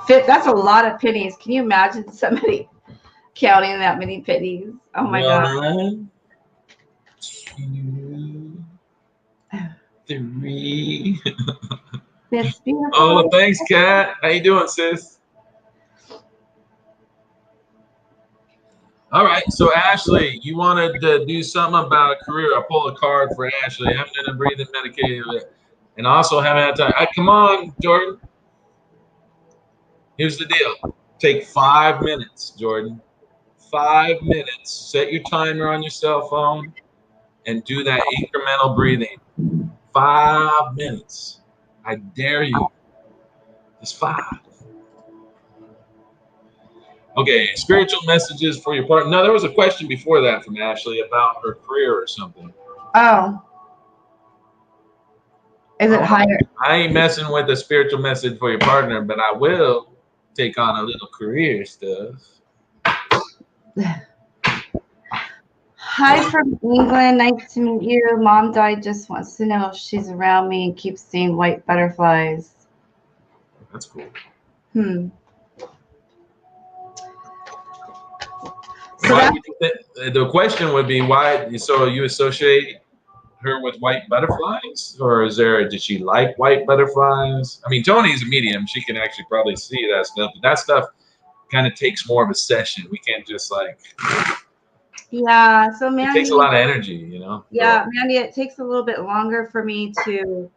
That's a lot of pennies. Can you imagine somebody counting that many pennies? Oh my God. 1, 2, 3. That's beautiful. Oh, thanks, Kat. How you doing, sis? All right, so Ashley, you wanted to do something about a career. I pull a card for Ashley. I haven't been breathing medicated, and also haven't had time. Come on, Jordan. Here's the deal. Take 5 minutes, Jordan. 5 minutes. Set your timer on your cell phone and do that incremental breathing. 5 minutes. I dare you. Just 5. Okay, spiritual messages for your partner. No, there was a question before that from Ashley about her career or something. Oh. Is it higher? I ain't messing with a spiritual message for your partner, but I will take on a little career stuff. Hi from England. Nice to meet you. Mom died. Just wants to know if she's around me and keeps seeing white butterflies. That's cool. So the question would be why. So you associate her with white butterflies, or did she like white butterflies? I mean, Tony's a medium; she can actually probably see that stuff. But that stuff kind of takes more of a session. We can't just like. Yeah, so Mandy, it takes a lot of energy, you know. Yeah, Mandy, it takes a little bit longer for me to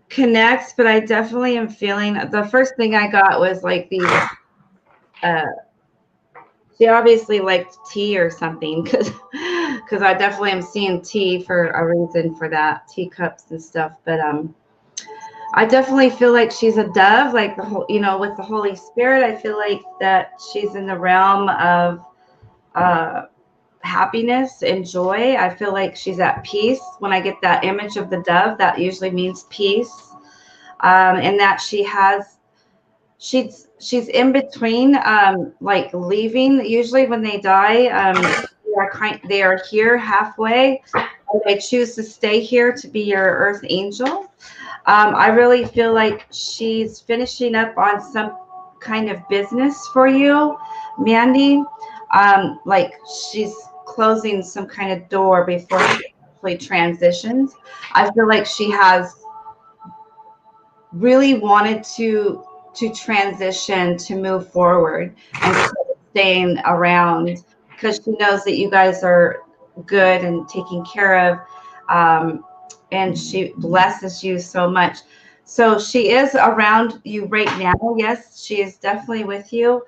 connect, but I definitely am feeling. The first thing I got was like these. She obviously liked tea or something because I definitely am seeing tea for a reason for that, teacups and stuff. But I definitely feel like she's a dove, like the whole, with the Holy Spirit. I feel like that she's in the realm of happiness and joy. I feel like she's at peace. When I get that image of the dove, that usually means peace, and that she's in between, like leaving. Usually when they die, they are here halfway, and they choose to stay here to be your earth angel. I really feel like she's finishing up on some kind of business for you, Mandy. Like she's closing some kind of door before she actually transitions. I feel like she has really wanted to transition, to move forward, and staying around because she knows that you guys are good and taken care of, and she blesses you so much. So she is around you right now. Yes, she is definitely with you.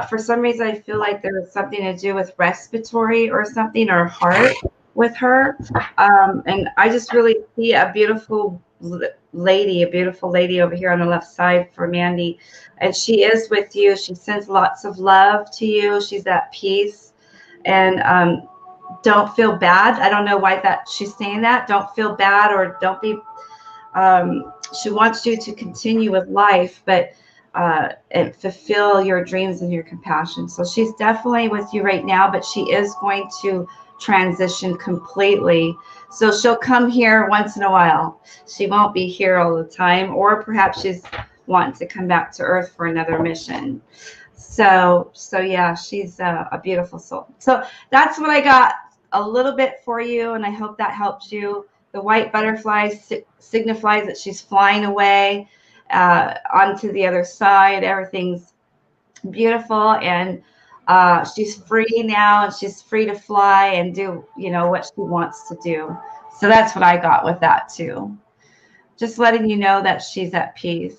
For some reason, I feel like there was something to do with respiratory or something, or heart with her. And I just really see a beautiful lady over here on the left side for Mandy. And she is with you. She sends lots of love to you. She's at peace. And don't feel bad. I don't know why she's saying that. Don't feel bad, or don't be. She wants you to continue with life, but and fulfill your dreams and your compassion. So she's definitely with you right now, but she is going to transitioned completely. So she'll come here once in a while. She won't be here all the time, or perhaps she's wanting to come back to Earth for another mission. So yeah, she's a beautiful soul. So that's what I got a little bit for you, and I hope that helps you. The white butterfly signifies that she's flying away onto the other side. Everything's beautiful, and she's free now, and she's free to fly and do, you know, what she wants to do. So that's what I got with that too. Just letting you know that she's at peace.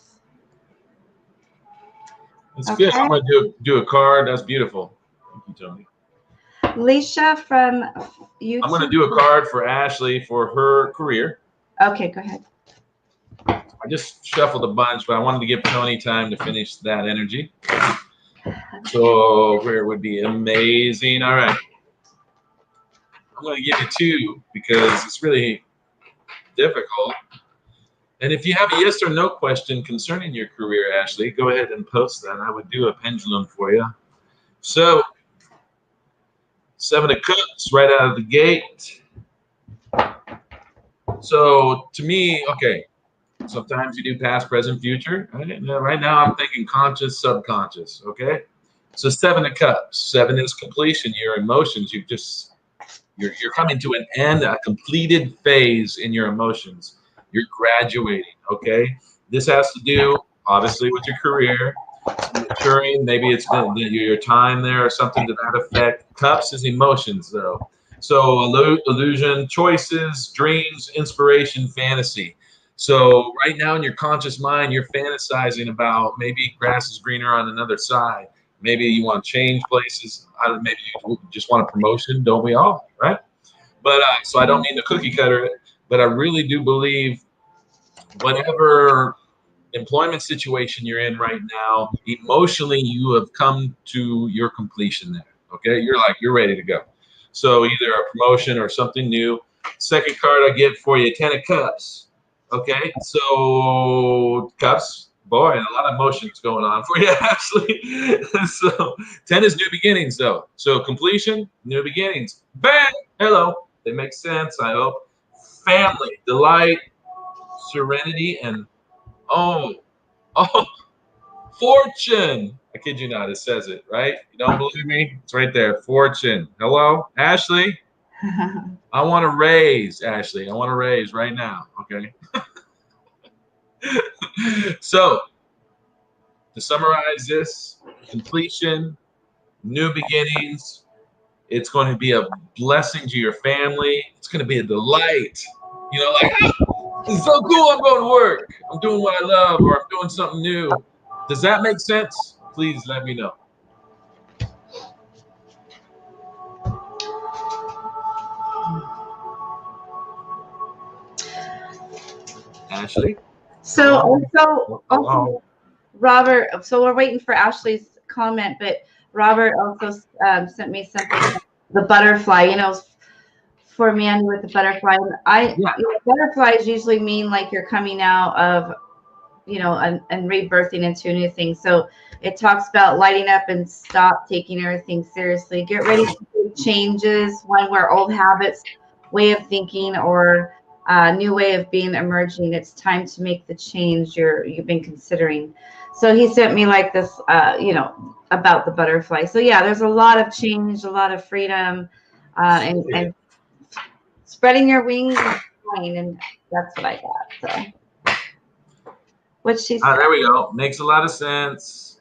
That's good. I'm going to do a card. That's beautiful. Thank you, Tony. Leisha from YouTube. I'm going to do a card for Ashley for her career. Okay, go ahead. I just shuffled a bunch, but I wanted to give Tony time to finish that energy. So career would be amazing. All right. I'm going to give you two because it's really difficult. And if you have a yes or no question concerning your career, Ashley, go ahead and post that. I would do a pendulum for you. So, 7 of Cups right out of the gate. So, to me, okay, sometimes you do past, present, future. Right now, I'm thinking conscious, subconscious, okay? So, 7 of Cups. 7 is completion, your emotions. You're coming to an end, a completed phase in your emotions. You're graduating, okay? This has to do, obviously, with your career, maturing. Maybe it's been your time there or something to that effect. Cups is emotions, though. So illusion, choices, dreams, inspiration, fantasy. So right now in your conscious mind, you're fantasizing about maybe grass is greener on another side. Maybe you want to change places. Maybe you just want a promotion. Don't we all, right? But so I don't mean to cookie cutter it, but I really do believe whatever employment situation you're in right now, emotionally, you have come to your completion there. Okay, you're ready to go. So either a promotion or something new. Second card I get for you, 10 of Cups. Okay, so Cups, boy, a lot of emotions going on for you, Ashley. So 10 is new beginnings, though. So completion, new beginnings. Bang! Hello. They make sense, I hope. Family, delight, serenity, and oh, fortune. I kid you not, it says it, right? You don't believe me? It's right there. Fortune. Hello, Ashley? I want to raise, Ashley. I want to raise right now, okay? So, to summarize this, completion, new beginnings. It's going to be a blessing to your family. It's going to be a delight. You know, like, it's so cool. I'm going to work. I'm doing what I love, or I'm doing something new. Does that make sense? Please let me know. Ashley? So also, Robert, so we're waiting for Ashley's comment, but Robert also sent me something, the butterfly, you know, for Mandy with the butterfly. You know, butterflies usually mean like you're coming out of, you know, and rebirthing into a new thing. So it talks about lighting up and stop taking everything seriously. Get ready to make changes, one where old habits, way of thinking, or new way of being emerging. It's time to make the change you've been considering. So he sent me like this, you know, about the butterfly. So yeah, there's a lot of change, a lot of freedom, and spreading your wings and flying, and that's what I got. So what she said. There we go. Makes a lot of sense.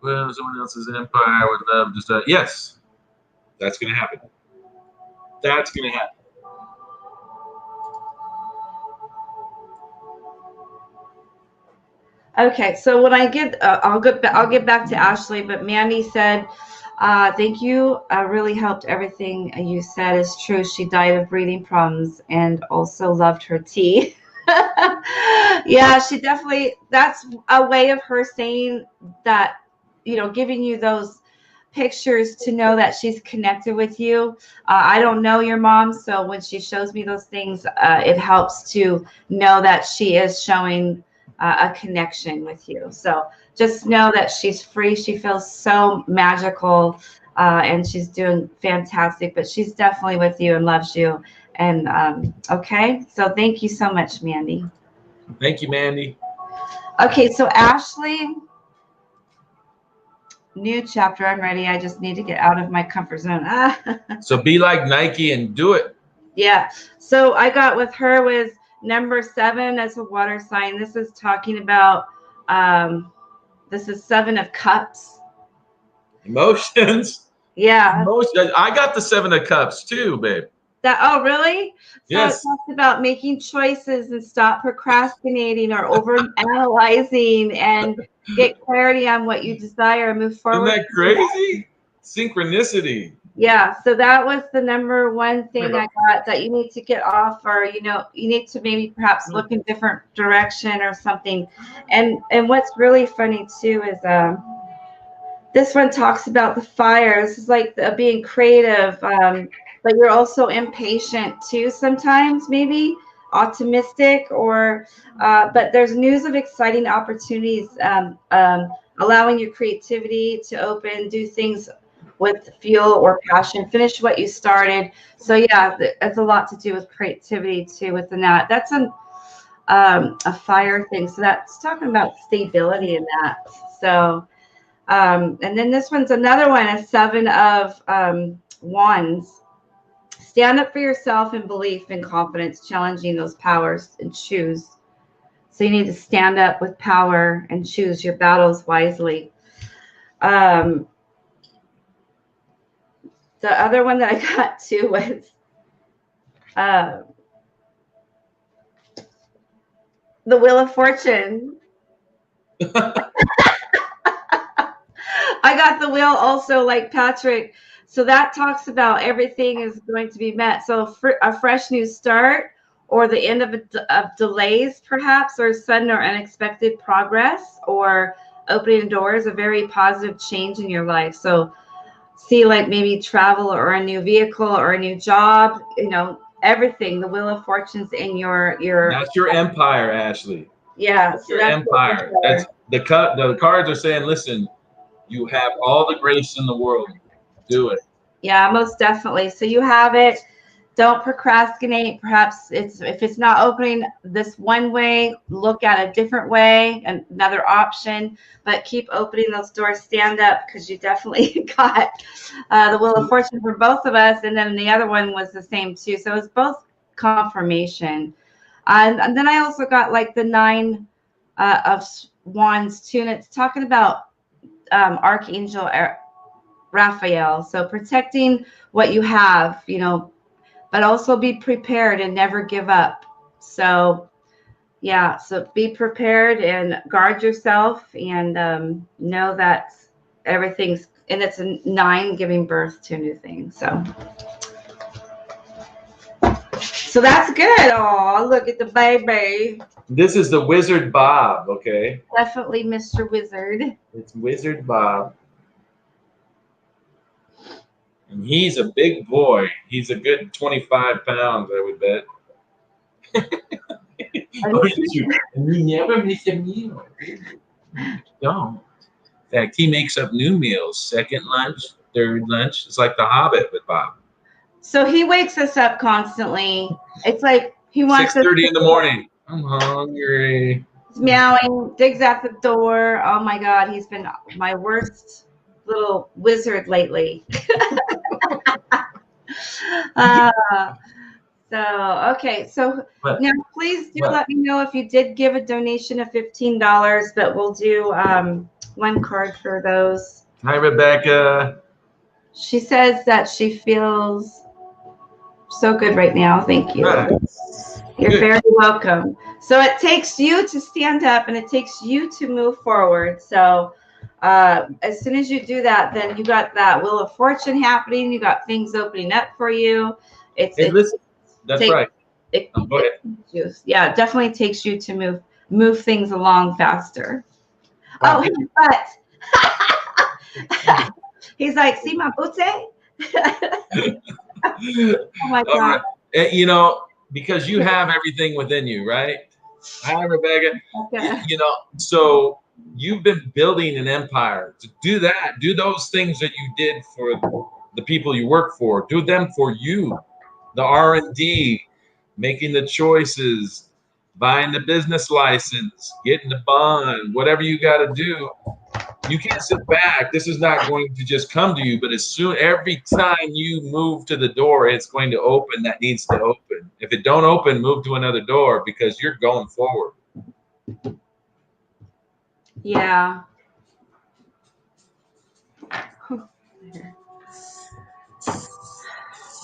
Well, someone else's empire would love to start. Yes, that's going to happen. That's going to happen. Okay, so when I get, I'll get back to Ashley. But Mandy said, "Thank you. Really helped. Everything you said is true. She died of breathing problems and also loved her tea." Yeah, she definitely. That's a way of her saying that, you know, giving you those pictures to know that she's connected with you. I don't know your mom, so when she shows me those things, it helps to know that she is showing a connection with you. So just know that she's free. She feels so magical. and she's doing fantastic. But she's definitely with you and loves you. And okay, so thank you so much, Mandy. Thank you, Mandy. Okay, so Ashley, new chapter. I'm ready. I just need to get out of my comfort zone. So be like Nike and do it. Yeah. So I got with her was number 7 as a water sign. This is talking about this is 7 of Cups. Emotions. Yeah. Emotions. I got the 7 of Cups too, babe. Oh, really? So yes. It talks about making choices and stop procrastinating or over analyzing and get clarity on what you desire and move forward. Isn't that crazy? Synchronicity. Yeah, so that was the number 1 thing I got that you need to get off, or you need to maybe perhaps look in different direction or something. And what's really funny too is this one talks about the fire. This is like being creative, but you're also impatient too sometimes, maybe optimistic, or but there's news of exciting opportunities, allowing your creativity to open, do things with fuel or passion, finish what you started. So yeah, it's a lot to do with creativity too within that. That's a fire thing. So that's talking about stability in that. So and then this one's another one, a 7 of Wands. Stand up for yourself in belief and confidence, challenging those powers, and choose. So you need to stand up with power and choose your battles wisely. The other one that I got too was the Wheel of Fortune. I got the wheel also, like Patrick. So that talks about everything is going to be met. So a fresh new start, or the end of delays, perhaps, or sudden or unexpected progress, or opening doors, a very positive change in your life. So see, like maybe travel or a new vehicle or a new job, everything. The Wheel of Fortune's in your. That's your empire, Ashley. Yeah. That's your empire. That's the cards are saying, listen, you have all the grace in the world. Do it. Yeah, most definitely. So you have it. Don't procrastinate. Perhaps if it's not opening this one way, look at a different way, another option, but keep opening those doors. Stand up, because you definitely got the Wheel of Fortune for both of us. And then the other one was the same too. So it's both confirmation. And then I also got like the 9 of Wands too. And it's talking about Archangel Raphael. So protecting what you have, but also be prepared and never give up. So yeah, so be prepared and guard yourself, and know that everything's, and it's a 9 giving birth to a new thing. So that's good. Oh, look at the baby. This is the Wizard Bob, okay? Definitely Mr. Wizard. It's Wizard Bob. And he's a big boy. He's a good 25 pounds, I would bet. And you never miss a meal. Don't. In fact, he makes up new meals. Second lunch, third lunch. It's like the Hobbit with Bob. So he wakes us up constantly. It's like he wants 6:30 in the morning. I'm hungry. He's meowing, digs at the door. Oh my God, he's been my worst little wizard lately. So now please do let me know if you did give a donation of $15, but we'll do one card for those. Hi, Rebecca. She says that she feels so good right now. Thank you. Nice. You're very welcome. So it takes you to stand up, and it takes you to move forward. So as soon as you do that, then you got that Wheel of Fortune happening. You got things opening up for you. Listen, that's right. Go ahead. Yeah, it definitely takes you to move things along faster. Wow. Oh, but he's like, see my booty? Oh my God. Because you have everything within you, right? Hi, Rebecca. Okay. So You've been building an empire. To do that, do those things that you did for the people you work for. Do them for you. The R&D, making the choices, buying the business license, getting the bond, whatever you got to do. You can't sit back. This is not going to just come to you, but every time you move to the door, it's going to open that needs to open. If it don't open, move to another door because you're going forward. Yeah.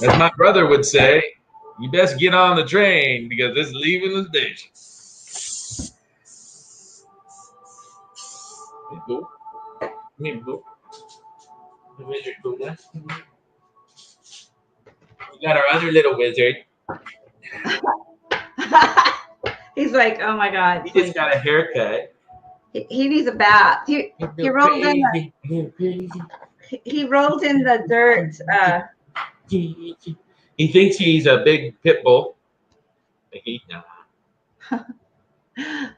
As my brother would say, you best get on the train because it's leaving the station. Hey, boo. Come here, boo. The wizard, boo. We got our other little wizard. He's like, oh my God. He just got a haircut. He needs a bath. He rolled in he rolled in the dirt. He thinks he's a big pit bull. He's not.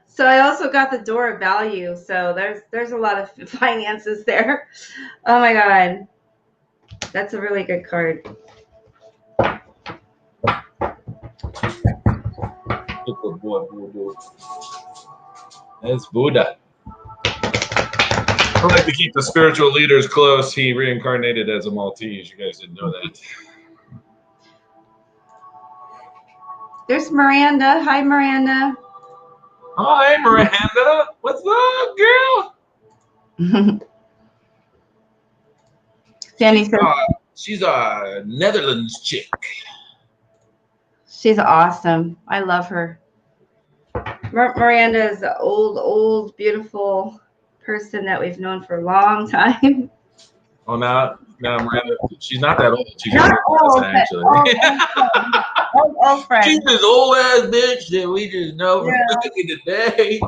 So I also got the door of value. So there's a lot of finances there. Oh my God. That's a really good card. That's Buddha. I like to keep the spiritual leaders close. He reincarnated as a Maltese. You guys didn't know that. There's Miranda. Hi, Miranda. Hi, Miranda. What's up, girl? Sandy says she's a Netherlands chick. She's awesome. I love her. Miranda is an old, beautiful person that we've known for a long time. Oh, now Miranda, she's not that old. She's not old, actually. Old friend. She's this old ass bitch that we just know from back in the day.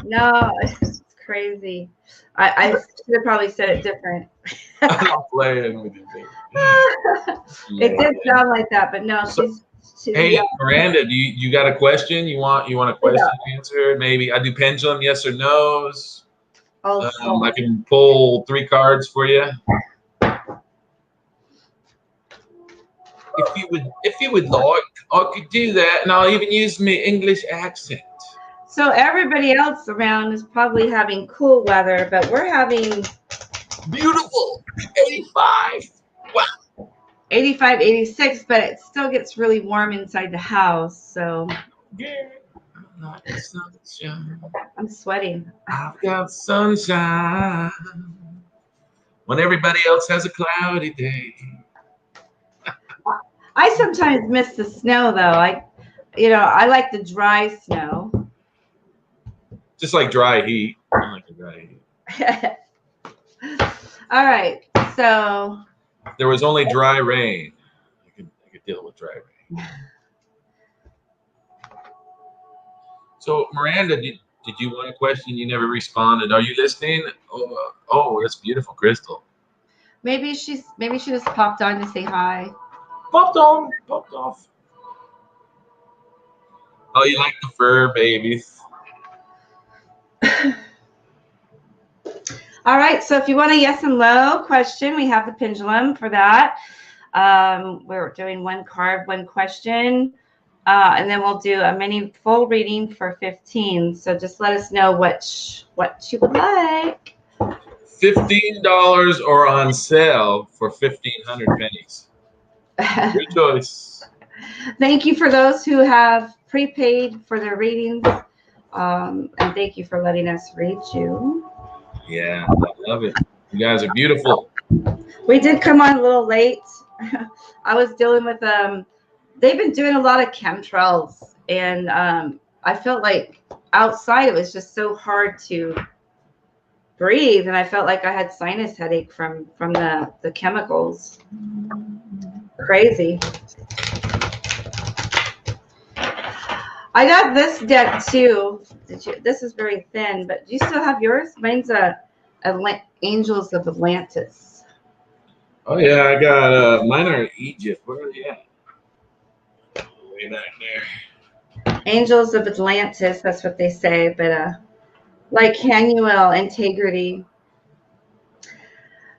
No, it's crazy. I should have probably said it different. I'm playing with you. It did sound like that, but no, she's hey, young. Miranda, do you got a question? You want a question answered? Maybe I do pendulum, yes or no's. I can pull 3 cards for you. If you would like, I could do that, and I'll even use my English accent. So everybody else around is probably having cool weather, but we're having beautiful 85. Wow. 85, 86, but it still gets really warm inside the house. So yeah, sunshine. I'm sweating. I've got sunshine when everybody else has a cloudy day. I sometimes miss the snow, though. I like the dry snow. Just like dry heat. I like the dry heat. All right. So if there was only dry rain, I could deal with dry rain. So Miranda, did you want a question? You never responded. Are you listening? Oh, that's beautiful, Crystal. Maybe she just popped on to say hi. Popped off. Oh, you like the fur babies. All right, so if you want a yes and no question, we have the pendulum for that. We're doing 1 card, 1 question, and then we'll do a mini full reading for 15. So just let us know what you would like. $15 or on sale for 1,500 pennies. Your choice. Thank you for those who have prepaid for their readings, and thank you for letting us read you. Yeah, I love it. You guys are beautiful. We did come on a little late. I was dealing with they've been doing a lot of chemtrails, and I felt like outside it was just so hard to breathe, and I felt like I had sinus headache from the chemicals. Crazy. I got this deck too. This is very thin, but do you still have yours? Mine's Angels of Atlantis. Oh yeah, I got mine are Egypt. Where are they at? Way back there. Angels of Atlantis, that's what they say, but Like Hanuel, integrity.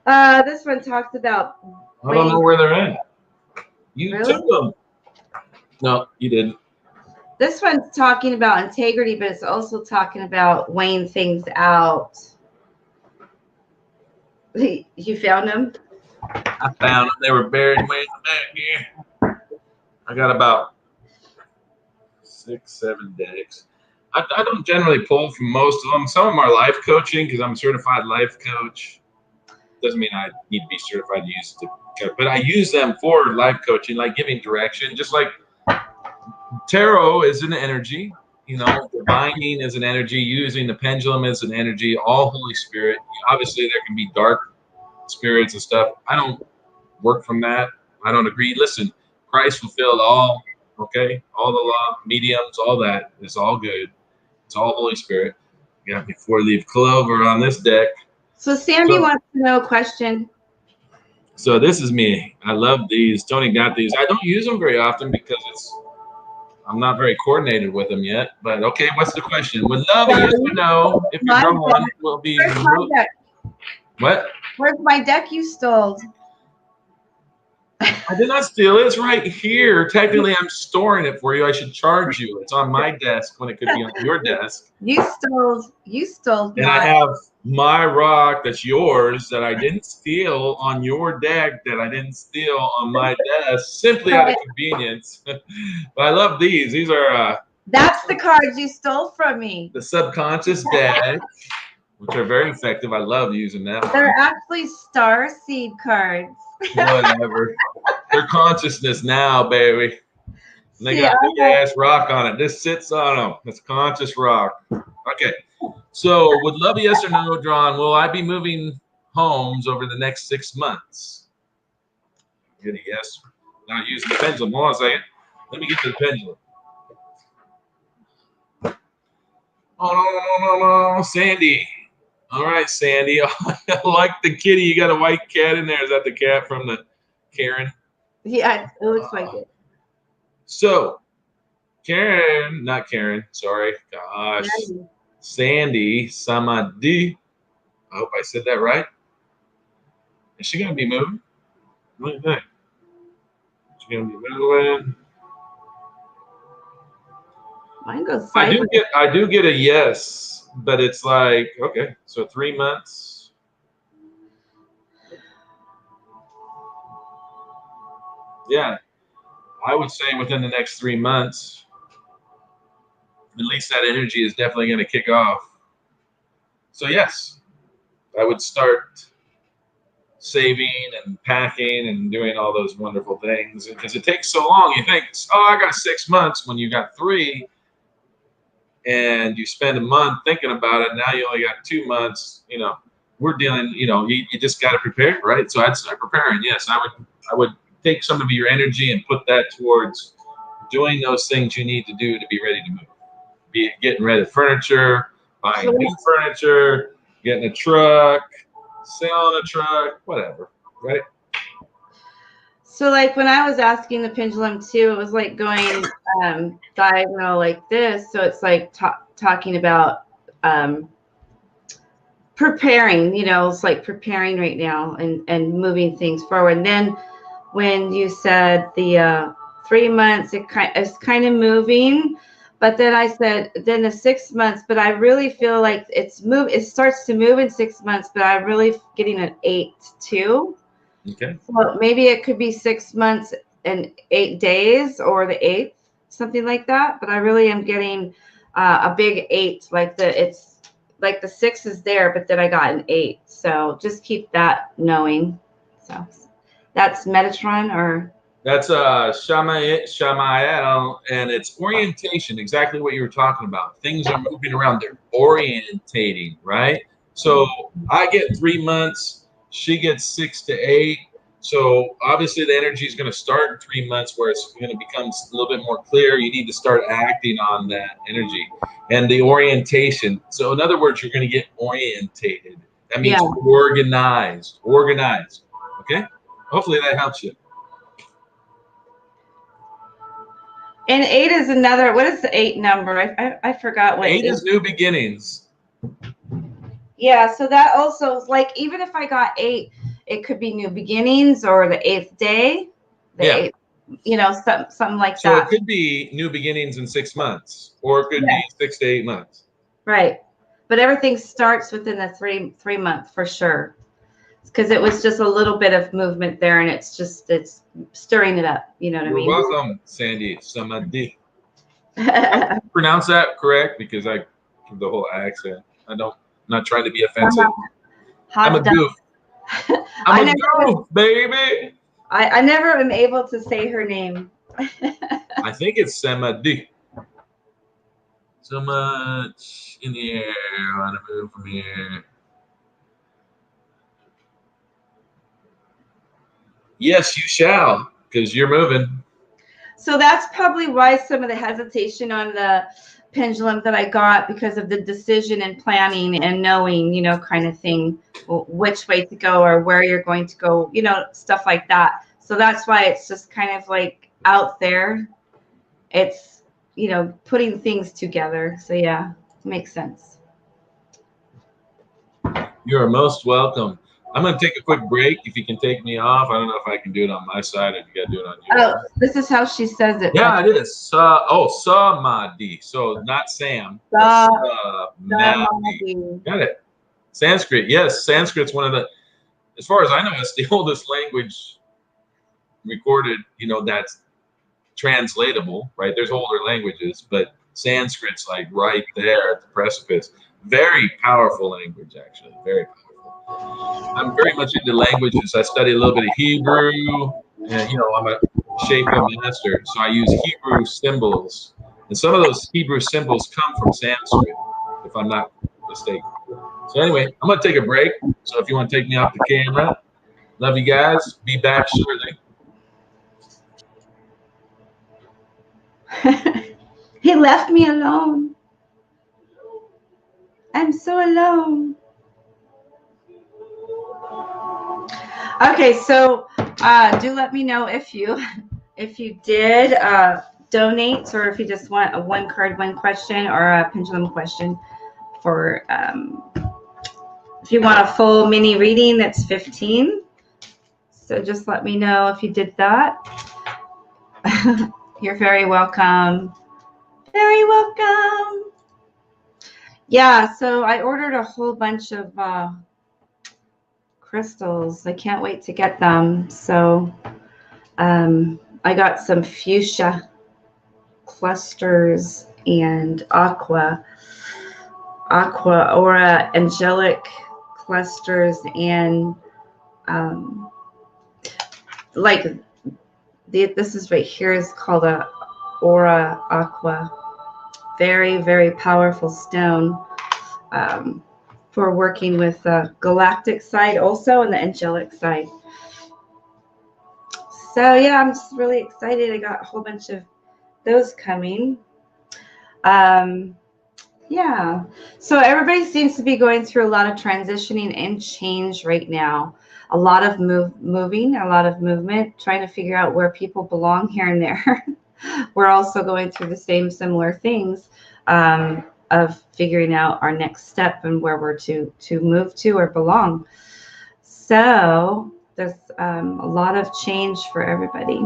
This one talks about. I don't know where they're at. You Really? took them. No, you didn't. This one's talking about integrity, but it's also talking about weighing things out. You found them? I found them. They were buried way in the back here. I got about 6, 7 decks. I don't generally pull from most of them. Some of them are life coaching because I'm a certified life coach. Doesn't mean I need to be certified to use it, but I use them for life coaching, like giving direction. Just like tarot is an energy, divining is an energy, using the pendulum as an energy, all Holy Spirit. Obviously, there can be dark spirits and stuff. I don't work from that. I don't agree. Listen, Christ fulfilled all, okay? All the law, mediums, all that is all good. It's all Holy Spirit. Got me 4-leaf clover on this deck. So Sandy wants to know a question. So this is me. I love these. Tony got these. I don't use them very often because I'm not very coordinated with them yet. But okay, what's the question? Would love a yes or no if you're drawn will be. Where's my deck? What? Where's my deck you stole? I did not steal it. It's right here. Technically, I'm storing it for you. I should charge you. It's on my desk when it could be on your desk. You stole. And I have my rock that's yours that I didn't steal on your deck that I didn't steal on my desk simply out of convenience. But I love these. These are that's the cards you stole from me. The subconscious deck, which are very effective. I love using that. They're actually star seed cards. Whatever. They're consciousness now, baby. And they got a big ass rock on it. This sits on them. It's conscious rock. Okay. So would love a yes or no, drawn. Will I be moving homes over the next 6 months? Get a yes. Not using the pendulum. Hold on a second. Let me get to the pendulum. Oh, no. Sandy. All right, Sandy. I like the kitty. You got a white cat in there. Is that the cat from the Karen? Yeah, it looks like it. So, not Karen. Sorry. Gosh. Sandy Samadhi. I hope I said that right. Is she going to be moving? What do you think? Is she going to be moving? Mine goes silent. I do get a yes, but it's like, okay, so 3 months. Yeah, I would say within the next 3 months, at least that energy is definitely going to kick off. So yes, I would start saving and packing and doing all those wonderful things because it takes so long. You think, oh, I got 6 months when you got 3. And you spend a month thinking about it. Now you only got 2 months. We're dealing. You just got to prepare, right? So I'd start preparing. Yes, I would take some of your energy and put that towards doing those things you need to do to be ready to move. Be it getting rid of furniture, buying new furniture, getting a truck, selling a truck, whatever, right? So like when I was asking the pendulum too, it was like going diagonal like this. So it's like talking about preparing, it's like preparing right now and moving things forward. And then when you said the 3 months, it's kind of moving. But then I said, then the 6 months, but I really feel like it starts to move in 6 months, but I'm really getting an 8 too. Okay. So maybe it could be 6 months and 8 days or the 8th, something like that. But I really am getting a big 8, it's like the 6 is there, but then I got an 8. So just keep that knowing. So that's Metatron or? That's Shamael, and it's orientation, exactly what you were talking about. Things are moving around. They're orientating, right? So I get 3 months. She gets 6 to 8. So obviously the energy is going to start in 3 months where it's going to become a little bit more clear. You need to start acting on that energy and the orientation. So in other words, you're going to get orientated. That means organized. Okay? Hopefully that helps you. And 8 is another. What is the 8 number? I forgot what 8 is new beginnings. Yeah, so that also is like, even if I got 8, it could be new beginnings or the 8th day, the Yeah. 8th, something like So it that. could be new beginnings in 6 months, or it could Yeah, be 6 to 8 months. right. But everything starts within the three month for sure. Because it was just a little bit of movement there, and it's stirring it up. You know what I You're mean? welcome, Sandy. Samadi. Pronounce that correct because I give the whole accent. I'm not trying to be offensive. I'm a Hot dog. goof. I'm I a never, goof, baby. I never am able to say her name. I think it's Samadi. So much in the air. I want to move from here. Yes, you shall, because you're moving. So that's probably why some of the hesitation on the pendulum that I got, because of the decision and planning and knowing, kind of thing, which way to go or where you're going to go, stuff like that. So that's why it's just kind of like out there. It's, putting things together. So yeah, makes sense. You are most welcome. I'm going to take a quick break. If you can take me off, I don't know if I can do it on my side or if you got to do it on Oh, yours. this is how she says it. Yeah, it is. Samadhi. So not Sam, but Sa- Samadhi. Got it. Sanskrit. Yes, Sanskrit's one of the, as far as I know, it's the oldest language recorded, that's translatable, right? There's older languages, but Sanskrit's like right there at the precipice. Very powerful language, actually. Very powerful. I'm very much into languages. I study a little bit of Hebrew, and I'm a Shapa master, so I use Hebrew symbols, and some of those Hebrew symbols come from Sanskrit, if I'm not mistaken. So anyway, I'm gonna take a break. So if you want to take me off the camera, love you guys. Be back shortly. He left me alone. I'm so alone. Okay, so do let me know if you did donate, or if you just want a one card, one question, or a pendulum question for if you want a full mini reading, that's 15. So just let me know if you did that. You're very welcome. Very welcome. Yeah, so I ordered a whole bunch of crystals. I can't wait to get them. So I got some fuchsia clusters and aqua aura angelic clusters, and like this is right here is called a aura aqua. Very, very powerful stone for working with the galactic side also and the angelic side. So yeah, I'm just really excited. I got a whole bunch of those coming. Yeah. So everybody seems to be going through a lot of transitioning and change right now. A lot of moving, a lot of movement, trying to figure out where people belong here and there. We're also going through the same similar things of figuring out our next step and where we're to move to or belong. So there's a lot of change for everybody.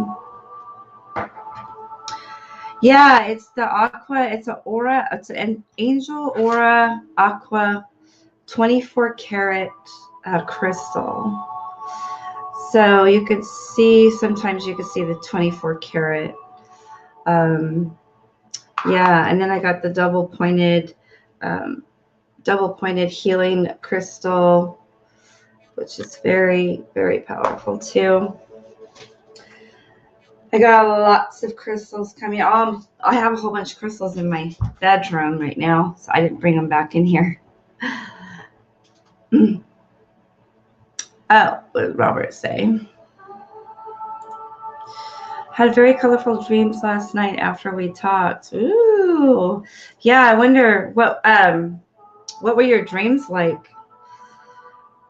Yeah, it's the aqua. It's an aura. It's an angel aura aqua 24 karat crystal. So you could see, sometimes you could see the 24 karat. Yeah, and then I got the double pointed healing crystal, which is very, very powerful too. I got lots of crystals coming. I have a whole bunch of crystals in my bedroom right now, so I didn't bring them back in here. Oh, what did Robert say? Had very colorful dreams last night after we talked. Ooh, yeah. I wonder what were your dreams like?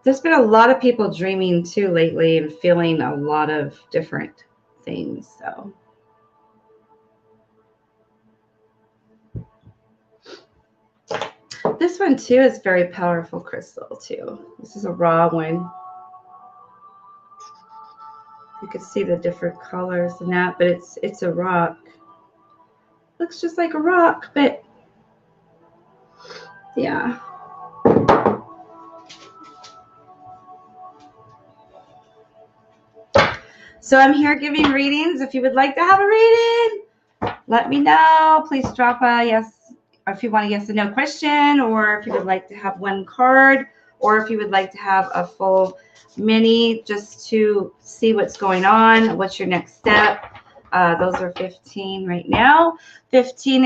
There's been a lot of people dreaming too lately and feeling a lot of different things. So. This one too is very powerful crystal too. This is a raw one. You can see the different colors and that, but it's a rock. Looks just like a rock, but yeah. So I'm here giving readings. If you would like to have a reading, let me know. Please drop a yes, or if you want a yes or no question, or if you would like to have one card, or if you would like to have a full mini just to see what's going on. What's your next step? Those are 15 right now. 15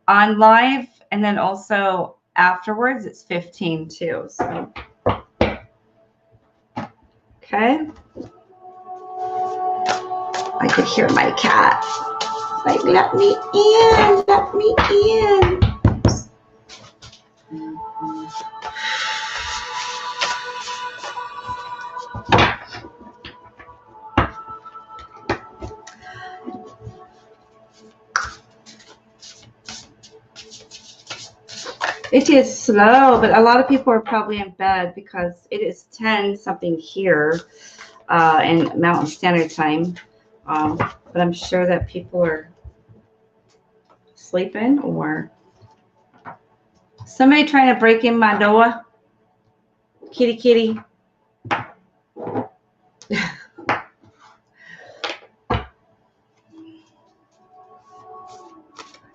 on live, and then also afterwards it's 15 too. So okay. I could hear my cat. Like, let me in, let me in. It is slow, but a lot of people are probably in bed because it is 10 something here in Mountain Standard Time. But I'm sure that people are sleeping or somebody trying to break in my door. Kitty, kitty.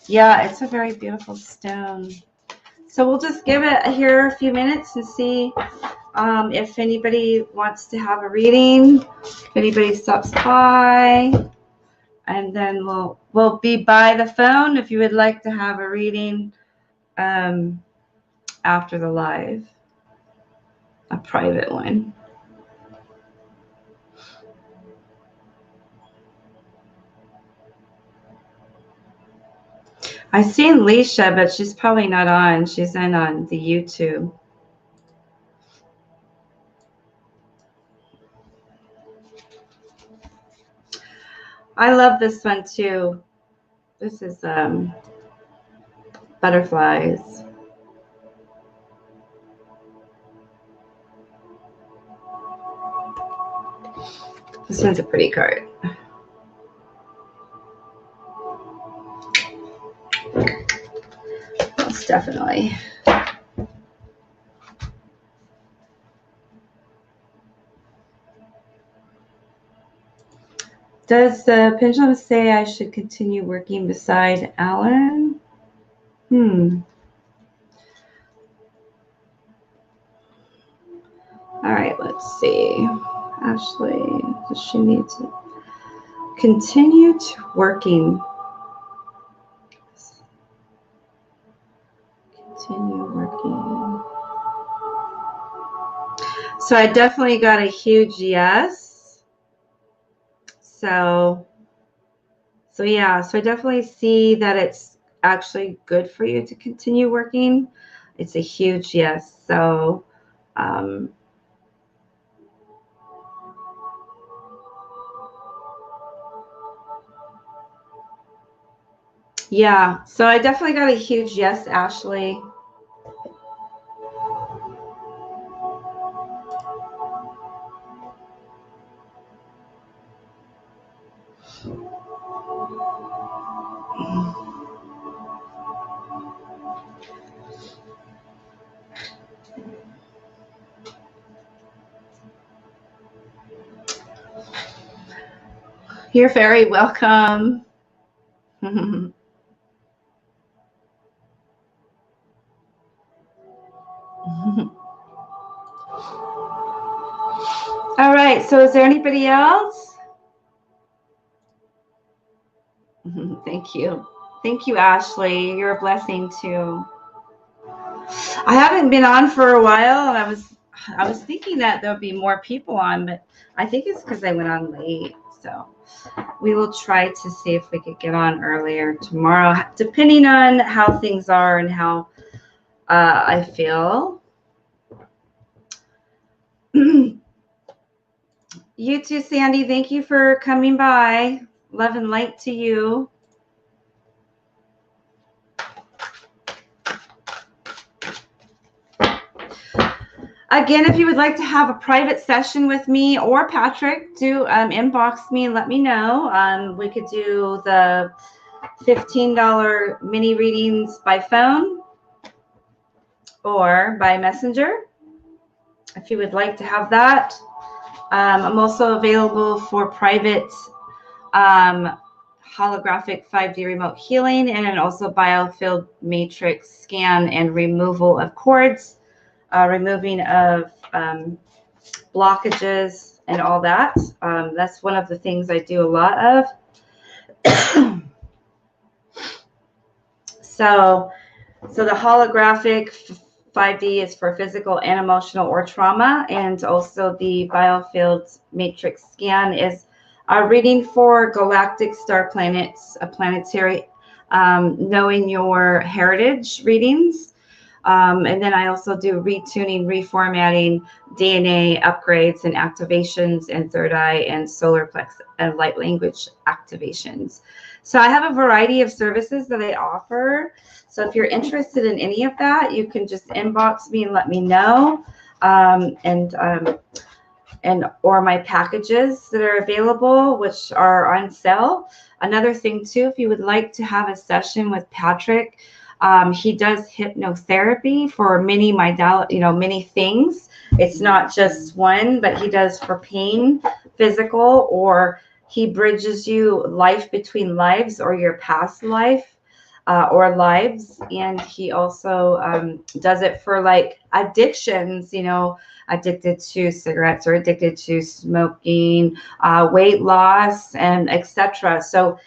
Yeah, it's a very beautiful stone. So we'll just give it here a few minutes and see if anybody wants to have a reading, if anybody stops by, and then we'll be by the phone if you would like to have a reading after the live, a private one. I seen Leisha, but she's probably not on. She's in on the YouTube. I love this one too. This is butterflies. This one's a pretty card. Most definitely. Does the pendulum say I should continue working beside Alan? All right, let's see. Ashley, does she need to continue working? Continue working. So I definitely got a huge yes. So yeah, so I definitely see that it's actually good for you to continue working. It's a huge yes. So yeah, so I definitely got a huge yes, Ashley. You're very welcome. All right, so is there anybody else? Thank you. Thank you, Ashley. You're a blessing too. I haven't been on for a while, and I was thinking that there'll be more people on, but I think it's because I went on late. So we will try to see if we could get on earlier tomorrow, depending on how things are and how I feel. You too, Sandy. Thank you for coming by. Love and light to you. Again, if you would like to have a private session with me or Patrick, do inbox me and let me know. We could do the $15 mini readings by phone or by messenger if you would like to have that. I'm also available for private holographic 5D remote healing and then also biofield matrix scan and removal of cords, removing of blockages and all that. That's one of the things I do a lot of. So the holographic 5D is for physical and emotional or trauma, and also the biofield matrix scan is a reading for galactic star planets, a planetary, knowing your heritage readings. And then I also do retuning, reformatting, DNA upgrades and activations, and third eye and solar plex and light language activations. So I have a variety of services that I offer. So if you're interested in any of that, you can just inbox me and let me know. Or my packages that are available, which are on sale. Another thing too, if you would like to have a session with Patrick, he does hypnotherapy for many many things. It's not just one, but he does for pain, physical, or he bridges you life between lives or your past life. Or lives, and he also does it for like addictions, addicted to cigarettes or addicted to smoking, weight loss, and etc. So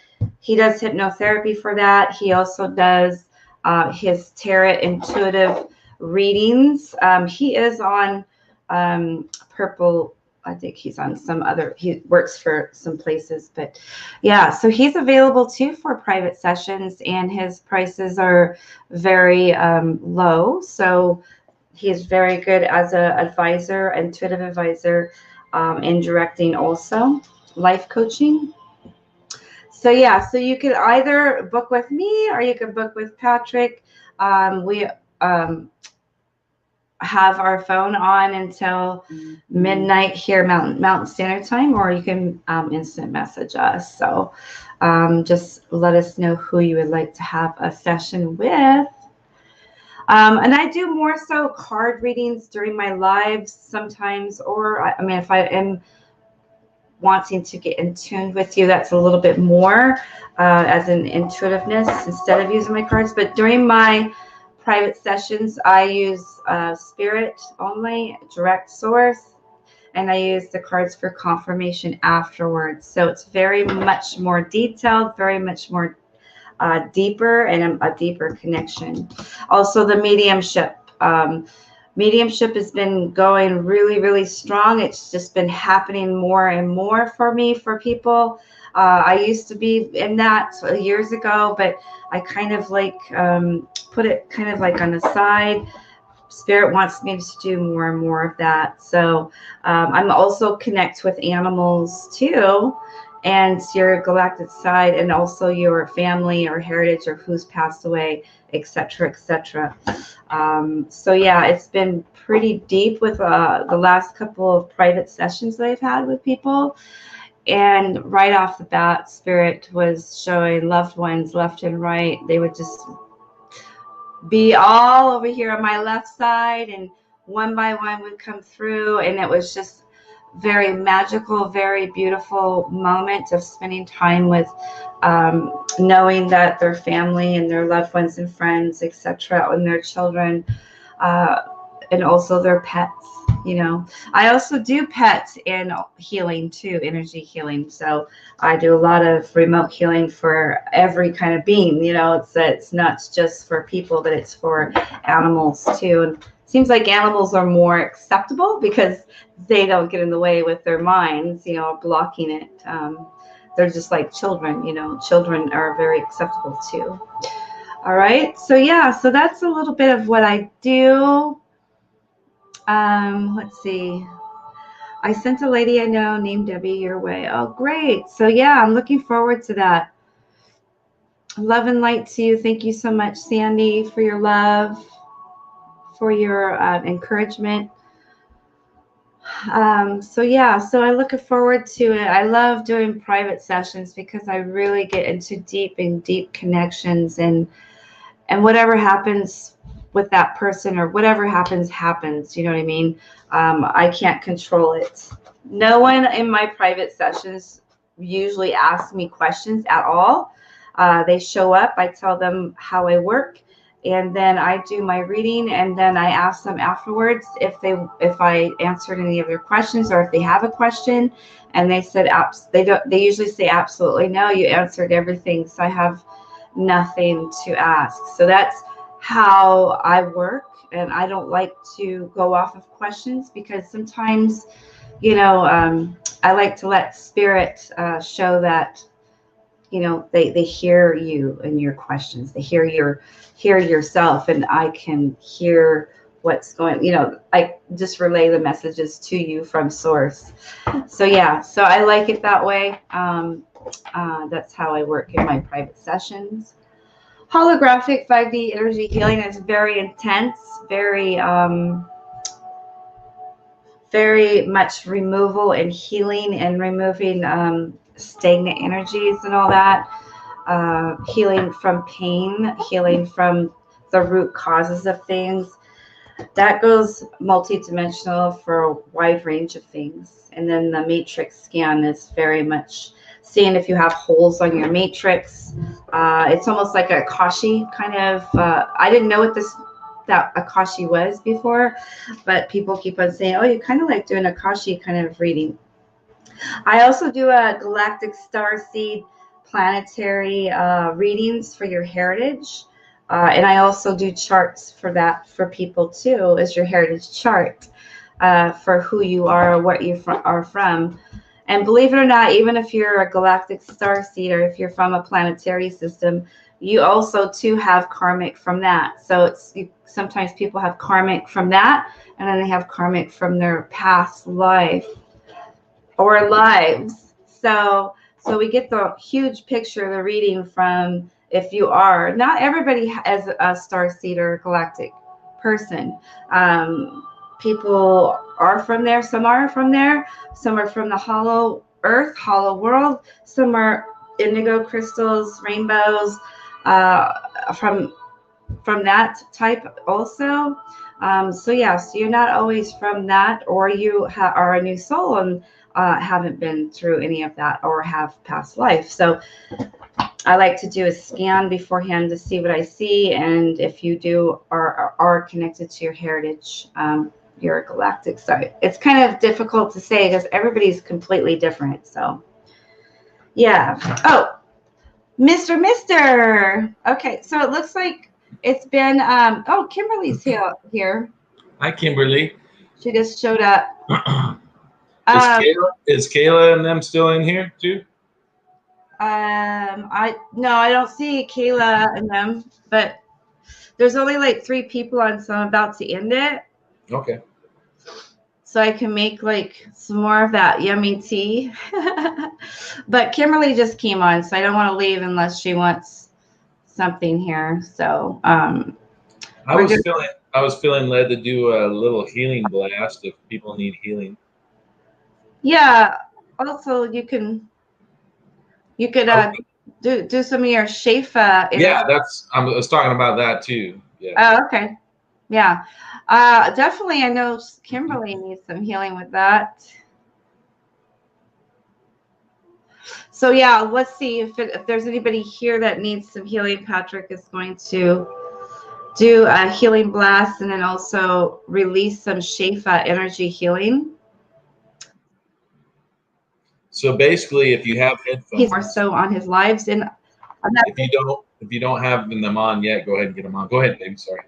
he does hypnotherapy for that. He also does his tarot intuitive readings. He is on Purple. I think he's on some other, he works for some places, but yeah, so he's available too for private sessions, and his prices are very low. So he's very good as an advisor, intuitive advisor, in directing also, life coaching. So yeah, so you could either book with me or you could book with Patrick. We have our phone on until midnight here Mountain Standard Time, or you can instant message us. So just let us know who you would like to have a session with. And I do more so card readings during my lives sometimes, or I mean, if I am wanting to get in tune with you, that's a little bit more as an intuitiveness instead of using my cards. But during my private sessions, I use spirit only, direct source, and I use the cards for confirmation afterwards. So it's very much more detailed, very much more deeper, and a deeper connection. Also, the mediumship. Mediumship has been going really, really strong. It's just been happening more and more for me, for people. I used to be in that years ago, but I kind of like put it kind of like on the side. Spirit wants me to do more and more of that. So I'm also connect with animals too, and your galactic side, and also your family or heritage or who's passed away, etc., etc. So yeah, it's been pretty deep with the last couple of private sessions that I've had with people. And right off the bat, Spirit was showing loved ones left and right. They would just be all over here on my left side, and one by one would come through, and it was just very magical, very beautiful moment of spending time with knowing that their family and their loved ones and friends, etc., and their children, and also their pets. I also do pets and healing too, energy healing. So I do a lot of remote healing for every kind of being. It's not just for people, but it's for animals too. And it seems like animals are more acceptable because they don't get in the way with their minds, blocking it. They're just like children. Children are very acceptable too. All right. So yeah, so that's a little bit of what I do. Let's see. I sent a lady I know named Debbie your way. Oh, great. So yeah, I'm looking forward to that. Love and light to you. Thank you so much, Sandy, for your love, for your encouragement. So yeah, so I look forward to it. I love doing private sessions because I really get into deep connections, and whatever happens with that person or whatever happens. You know what I mean? I can't control it. No one in my private sessions usually asks me questions at all. They show up, I tell them how I work, and then I do my reading, and then I ask them afterwards if I answered any of their questions or if they have a question, and they said they usually say absolutely no, you answered everything, so I have nothing to ask. So that's how I work, and I don't like to go off of questions because sometimes, I like to let spirit show that, they hear you and your questions. They hear yourself, and I can hear what's going. I just relay the messages to you from source. So yeah, so I like it that way. That's how I work in my private sessions. Holographic 5D energy healing is very intense, very much removal and healing and removing stagnant energies and all that. Healing from pain, healing from the root causes of things. That goes multidimensional for a wide range of things. And then the matrix scan is very much seeing if you have holes on your matrix. It's almost like a Akashi kind of. I didn't know what that Akashi was before, but people keep on saying, "Oh, you kind of like doing Akashi kind of reading." I also do a galactic star seed planetary readings for your heritage. And I also do charts for that for people too, as your heritage chart for who you are or what you are from. And believe it or not, even if you're a galactic star seed or if you're from a planetary system, you also too have karmic from that. So sometimes people have karmic from that, and then they have karmic from their past life or lives. So we get the huge picture of the reading from if you are. Not everybody is a star seed or galactic person. People are from there. Some are from there. Some are from the hollow earth, hollow world. Some are indigo crystals, rainbows, from that type also. So yeah, so you're not always from that, or you are a new soul and haven't been through any of that or have past life. So I like to do a scan beforehand to see what I see, and if you are connected to your heritage, you're a galactic. So it's kind of difficult to say because everybody's completely different. So yeah. Oh, Mister. Okay, so it looks like it's been. Oh, Kimberly's here. Hi, Kimberly. She just showed up. Is Kayla and them still in here too? I don't see Kayla and them, but there's only like 3 people on, so I'm about to end it. Okay. So I can make like some more of that yummy tea. But Kimberly just came on, so I don't want to leave unless she wants something here. So I was feeling led to do a little healing blast if people need healing. Yeah. Also, you could do some of your Shafa. Yeah, I was talking about that too. Yeah. Oh, okay. Yeah. Definitely. I know Kimberly needs some healing with that. So yeah, let's see if there's anybody here that needs some healing. Patrick is going to do a healing blast and then also release some Shafa energy healing. So basically, if you have headphones, he's more so on his lives, and if you don't have them on yet, go ahead and get them on. Go ahead, baby. Sorry.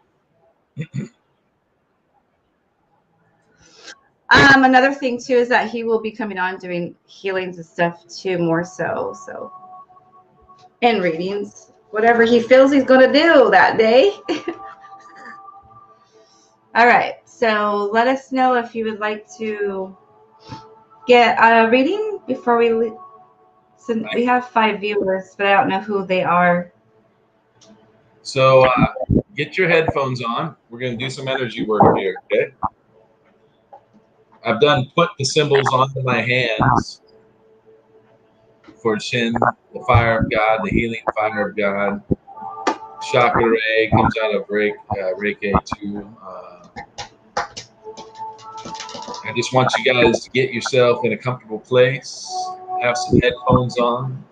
Another thing too is that he will be coming on doing healings and stuff too, more so and readings, whatever he feels he's going to do that day. All right, so let us know if you would like to get a reading before we leave. So we have 5 viewers, but I don't know who they are. So get your headphones on. We're going to do some energy work here, okay? I've done put the symbols onto my hands for Shin, the fire of God, the healing fire of God. Chakra Ray comes out of Reiki too. I just want you guys to get yourself in a comfortable place, have some headphones on.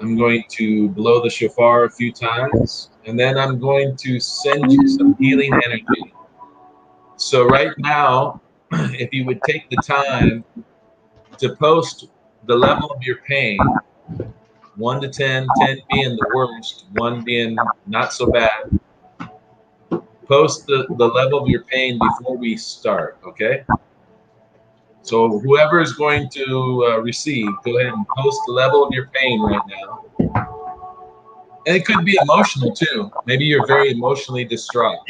I'm going to blow the shofar a few times, and then I'm going to send you some healing energy. So right now, if you would take the time to post the level of your pain, 1 to 10, 10 being the worst, 1 being not so bad. Post the level of your pain before we start, okay? So whoever is going to receive, go ahead and post the level of your pain right now. And it could be emotional too. Maybe you're very emotionally distraught.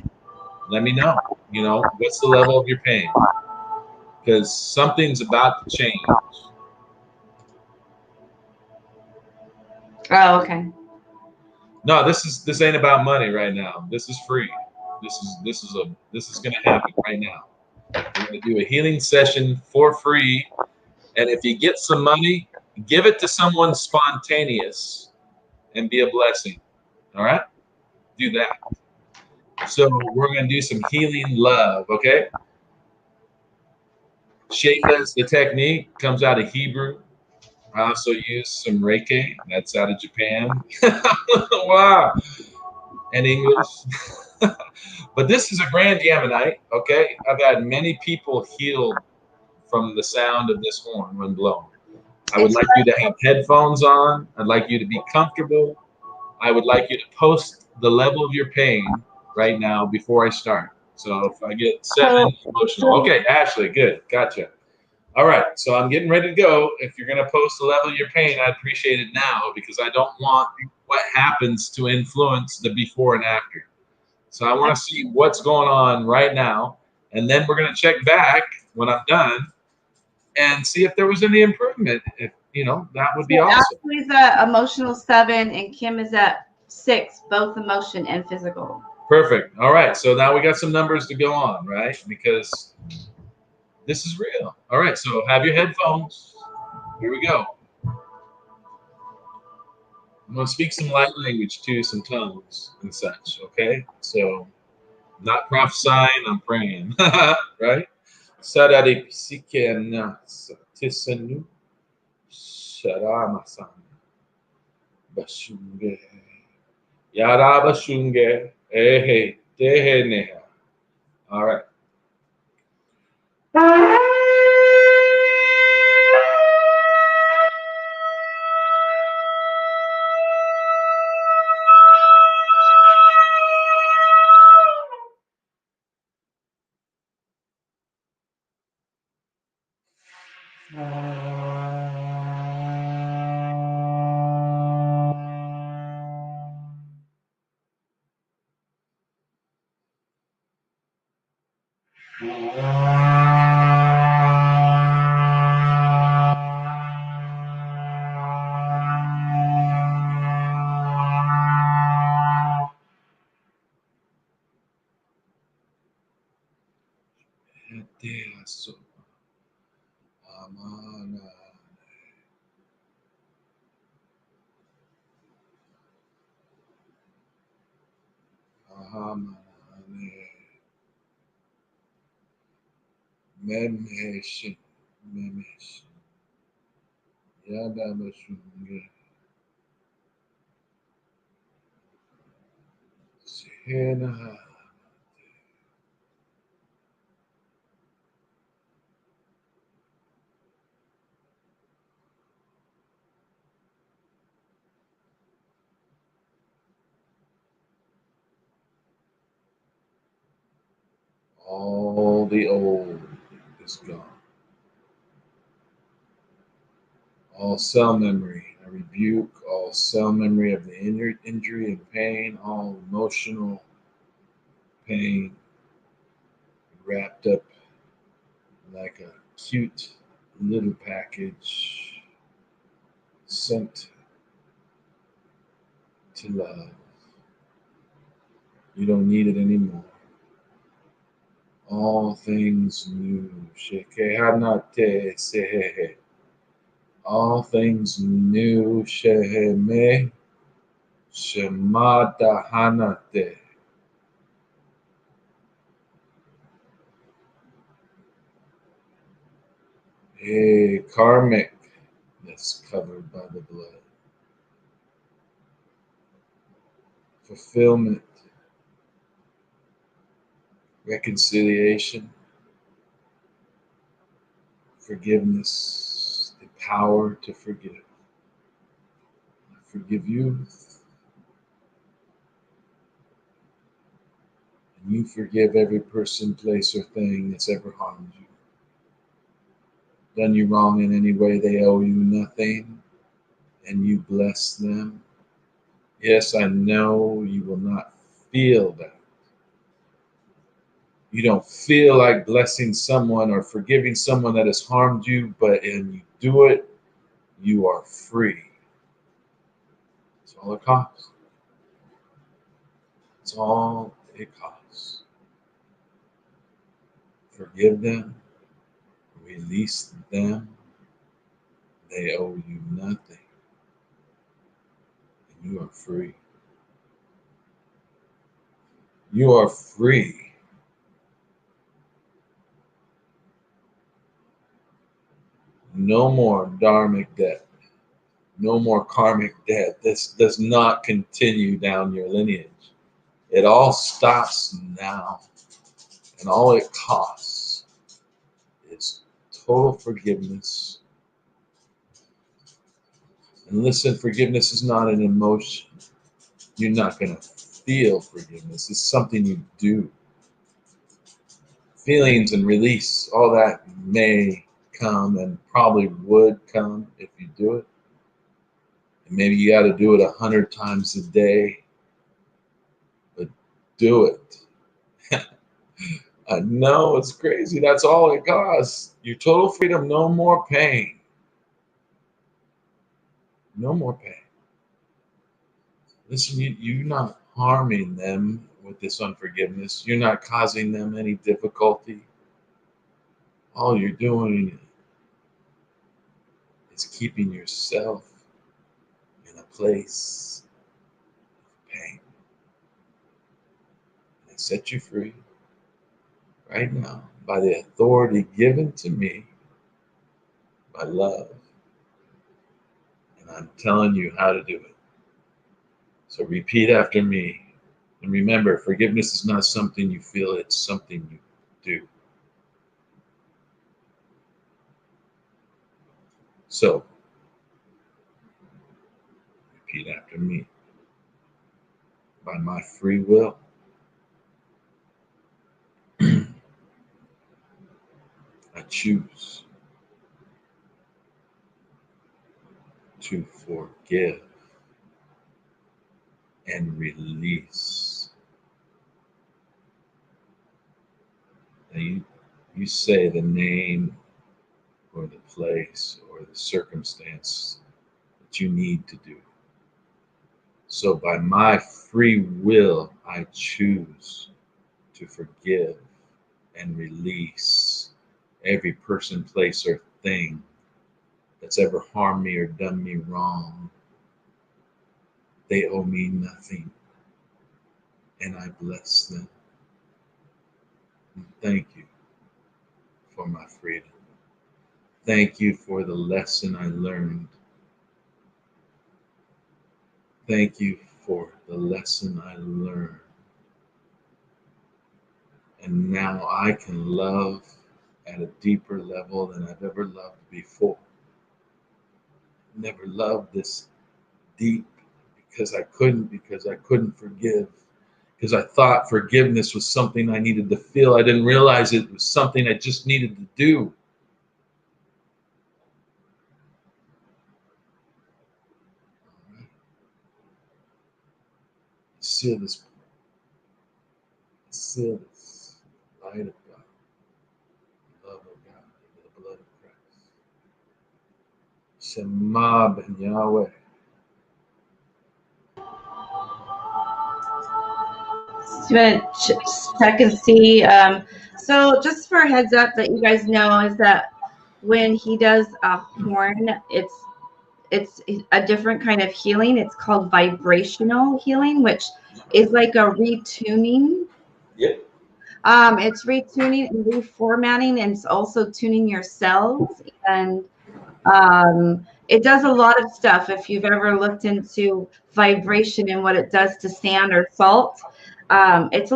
Let me know, what's the level of your pain? Because something's about to change. Oh, okay. No, this ain't about money right now. This is free. This is gonna happen right now. We're gonna do a healing session for free. And if you get some money, give it to someone spontaneous and be a blessing. All right? Do that. So we're going to do some healing love, okay? Shefa is the technique, comes out of Hebrew. I also use some Reiki, that's out of Japan. Wow. And English. But this is a grand Yemenite, okay? I've had many people healed from the sound of this horn when blown. I would like you to have headphones on. I'd like you to be comfortable. I would like you to post the level of your pain right now before I start. So if I get 7 emotional. Okay, Ashley, good. Gotcha. All right, so I'm getting ready to go. If you're going to post the level of your pain, I'd appreciate it now because I don't want what happens to influence the before and after. So I want to see what's going on right now. And then we're going to check back when I'm done and see if there was any improvement. If that would be awesome. Ashley's at emotional 7 and Kim is at 6, both emotion and physical. Perfect. All right. So now we got some numbers to go on, right? Because this is real. All right. So have your headphones. Here we go. I'm going to speak some light language too, some tongues and such. Okay. So not prophesying, I'm praying. Right? Sadari psikena satisanu sharamasan bashunge yarabashunge ehe deheneha. All right. Memesh, memesh, yadabashunge, sena. All the old is gone. All cell memory. I rebuke all cell memory of the injury and pain, all emotional pain wrapped up like a cute little package sent to love. You don't need it anymore. All things new. Shekehanate sehehe. All things new. Sheheme. Shemadahanate. A karmic that's covered by the blood. Fulfillment. Reconciliation. Forgiveness. The power to forgive. I forgive you. And you forgive every person, place, or thing that's ever harmed you. Done you wrong in any way, they owe you nothing, and you bless them. Yes, I know you will not feel that. You don't feel like blessing someone or forgiving someone that has harmed you, but when you do it, you are free. That's all it costs. That's all it costs. Forgive them, release them. They owe you nothing, and you are free. You are free. No more dharmic debt. No more karmic debt. This does not continue down your lineage. It all stops now. And all it costs is total forgiveness. And listen, forgiveness is not an emotion. You're not going to feel forgiveness. It's something you do. Feelings and release, all that may come and probably would come if you do it. And maybe you got to do it 100 times a day, but do it. I know it's crazy. That's all it costs. Your total freedom, no more pain. No more pain. Listen, you're not harming them with this unforgiveness. You're not causing them any difficulty. All you're doing is keeping yourself in a place of pain. And I set you free right now by the authority given to me by love. And I'm telling you how to do it. So repeat after me. And remember, forgiveness is not something you feel, it's something you do. So, repeat after me. By my free will, I choose to forgive and release. Now you say the name or the place or the circumstance that you need to do. So by my free will, I choose to forgive and release every person, place, or thing that's ever harmed me or done me wrong. They owe me nothing, and I bless them. And thank you for my freedom. Thank you for the lesson I learned. Thank you for the lesson I learned. And now I can love at a deeper level than I've ever loved before. Never loved this deep because I couldn't forgive. Because I thought forgiveness was something I needed to feel. I didn't realize it was something I just needed to do. All right. Seal this. Seal this light of God, love of God, the blood of Christ. Shema ben Yahweh. going to check and see. So just for a heads up that you guys know is that when he does a horn, it's a different kind of healing. It's called vibrational healing, which is like a retuning. Yep. It's retuning and reformatting, and it's also tuning your cells. And it does a lot of stuff. If you've ever looked into vibration and what it does to sand or salt, it's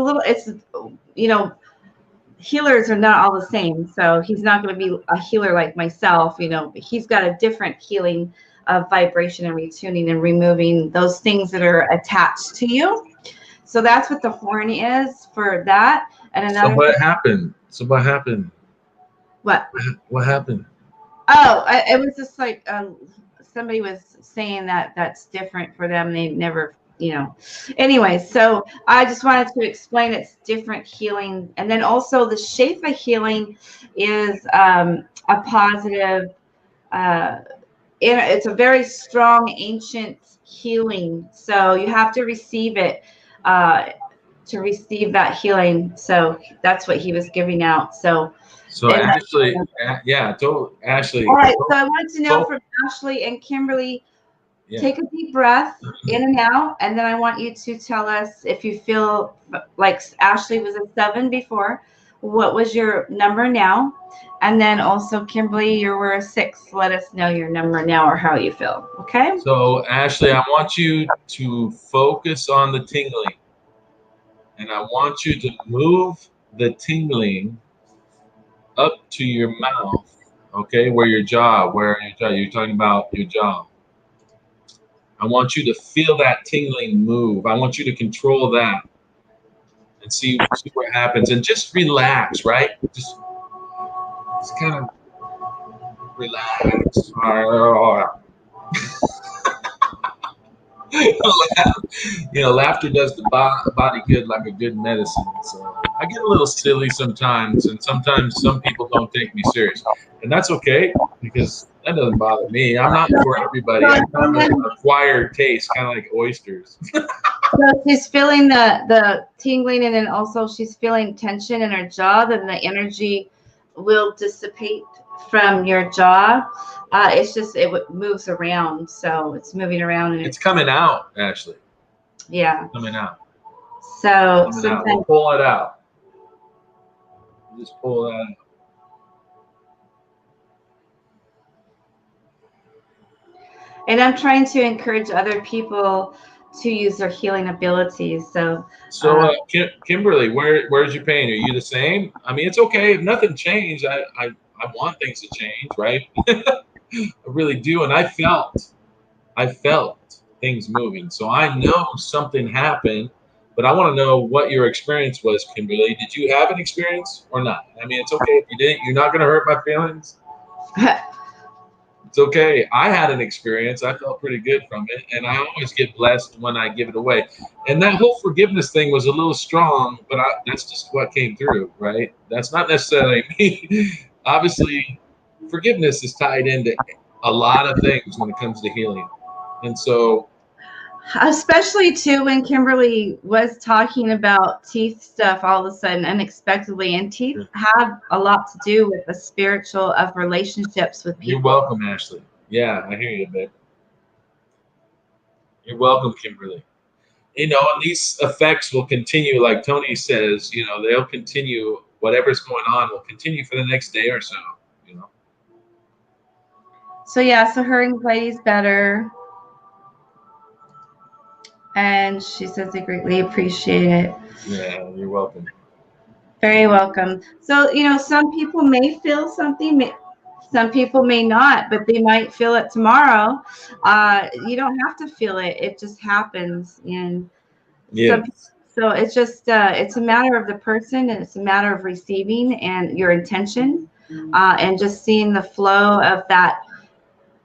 healers are not all the same. So he's not going to be a healer like myself. He's got a different healing of vibration and retuning and removing those things that are attached to you. So that's what the horn is for that. And another. So what happened? What? What happened? Oh, it was just like somebody was saying that that's different for them. They never, Anyway, so I just wanted to explain it's different healing. And then also the shape of healing is a positive, it's a very strong, ancient healing. So you have to receive it to receive that healing. So that's what he was giving out. So Ashley, Ashley. All right. So I wanted to know from Ashley and Kimberly, take a deep breath in and out. And then I want you to tell us if you feel like Ashley was a 7 before, what was your number now? And then also Kimberly, you were a 6. Let us know your number now or how you feel. Okay. So Ashley, I want you to focus on the tingling. And I want you to move the tingling up to your mouth, okay, you're talking about your jaw. I want you to feel that tingling move. I want you to control that and see what happens. And just relax, right? Just kind of relax. Laughter does the body good like a good medicine. So I get a little silly sometimes, and sometimes some people don't take me serious, and that's okay because that doesn't bother me. I'm not for everybody. I'm kind of an acquired taste, kind of like oysters. So she's feeling the tingling, and then also she's feeling tension in her jaw. Then the energy will dissipate from your jaw. It's just it moves around, so it's moving around and it's coming out. Actually, yeah, coming out. So we'll pull it out. Just pull that out. And I'm trying to encourage other people to use their healing abilities. So Kimberly, where's your pain? Are you the same? I mean, it's okay if nothing changed. I want things to change, right? I really do, and I felt things moving. So I know something happened, but I want to know what your experience was, Kimberly. Did you have an experience or not? I mean, it's okay if you didn't. You're not going to hurt my feelings. It's okay. I had an experience. I felt pretty good from it, and I always get blessed when I give it away. And that whole forgiveness thing was a little strong, but that's just what came through, right? That's not necessarily me. Obviously, forgiveness is tied into a lot of things when it comes to healing. And so, especially too when Kimberly was talking about teeth stuff all of a sudden unexpectedly, and teeth have a lot to do with the spiritual of relationships with people. You're welcome, Ashley. Yeah, I hear you, babe. You're welcome, Kimberly. And these effects will continue, like Tony says, they'll continue. Whatever's going on will continue for the next day or so, So so her anxiety's better. And she says they greatly appreciate it. Yeah, you're welcome. Very welcome. So, some people may feel something, some people may not, but they might feel it tomorrow. You don't have to feel it. It just happens. And so it's just, it's a matter of the person, and it's a matter of receiving and your intention, and just seeing the flow of that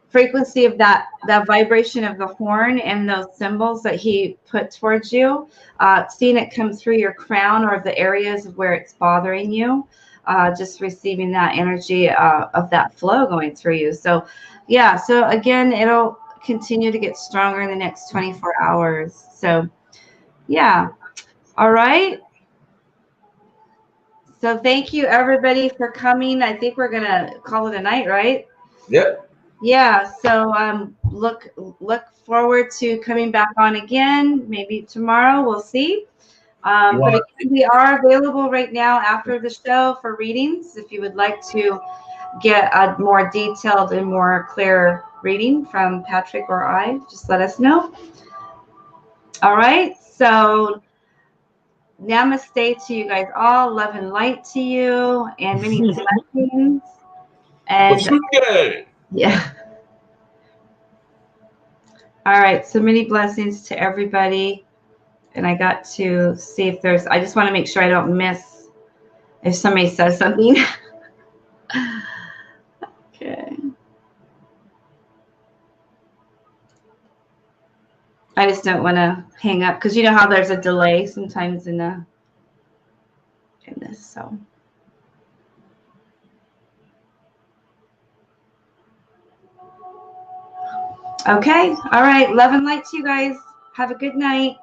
frequency of that vibration of the horn and those symbols that he put towards you, seeing it come through your crown or the areas where it's bothering you, just receiving that energy of that flow going through you. So so again, it'll continue to get stronger in the next 24 hours. So All right. So thank you everybody for coming. I think we're gonna call it a night, right? Yep. Yeah. So look forward to coming back on again. Maybe tomorrow. We'll see. But again, we are available right now after the show for readings. If you would like to get a more detailed and more clear reading from Patrick or I, just let us know. All right. So namaste to you guys all. Love and light to you, and many blessings. And yeah. All right. So many blessings to everybody. And I got to see if there's, I just want to make sure I don't miss if somebody says something. Okay. I just don't want to hang up because you know how there's a delay sometimes in this. So. Okay. All right. Love and light to you guys. Have a good night.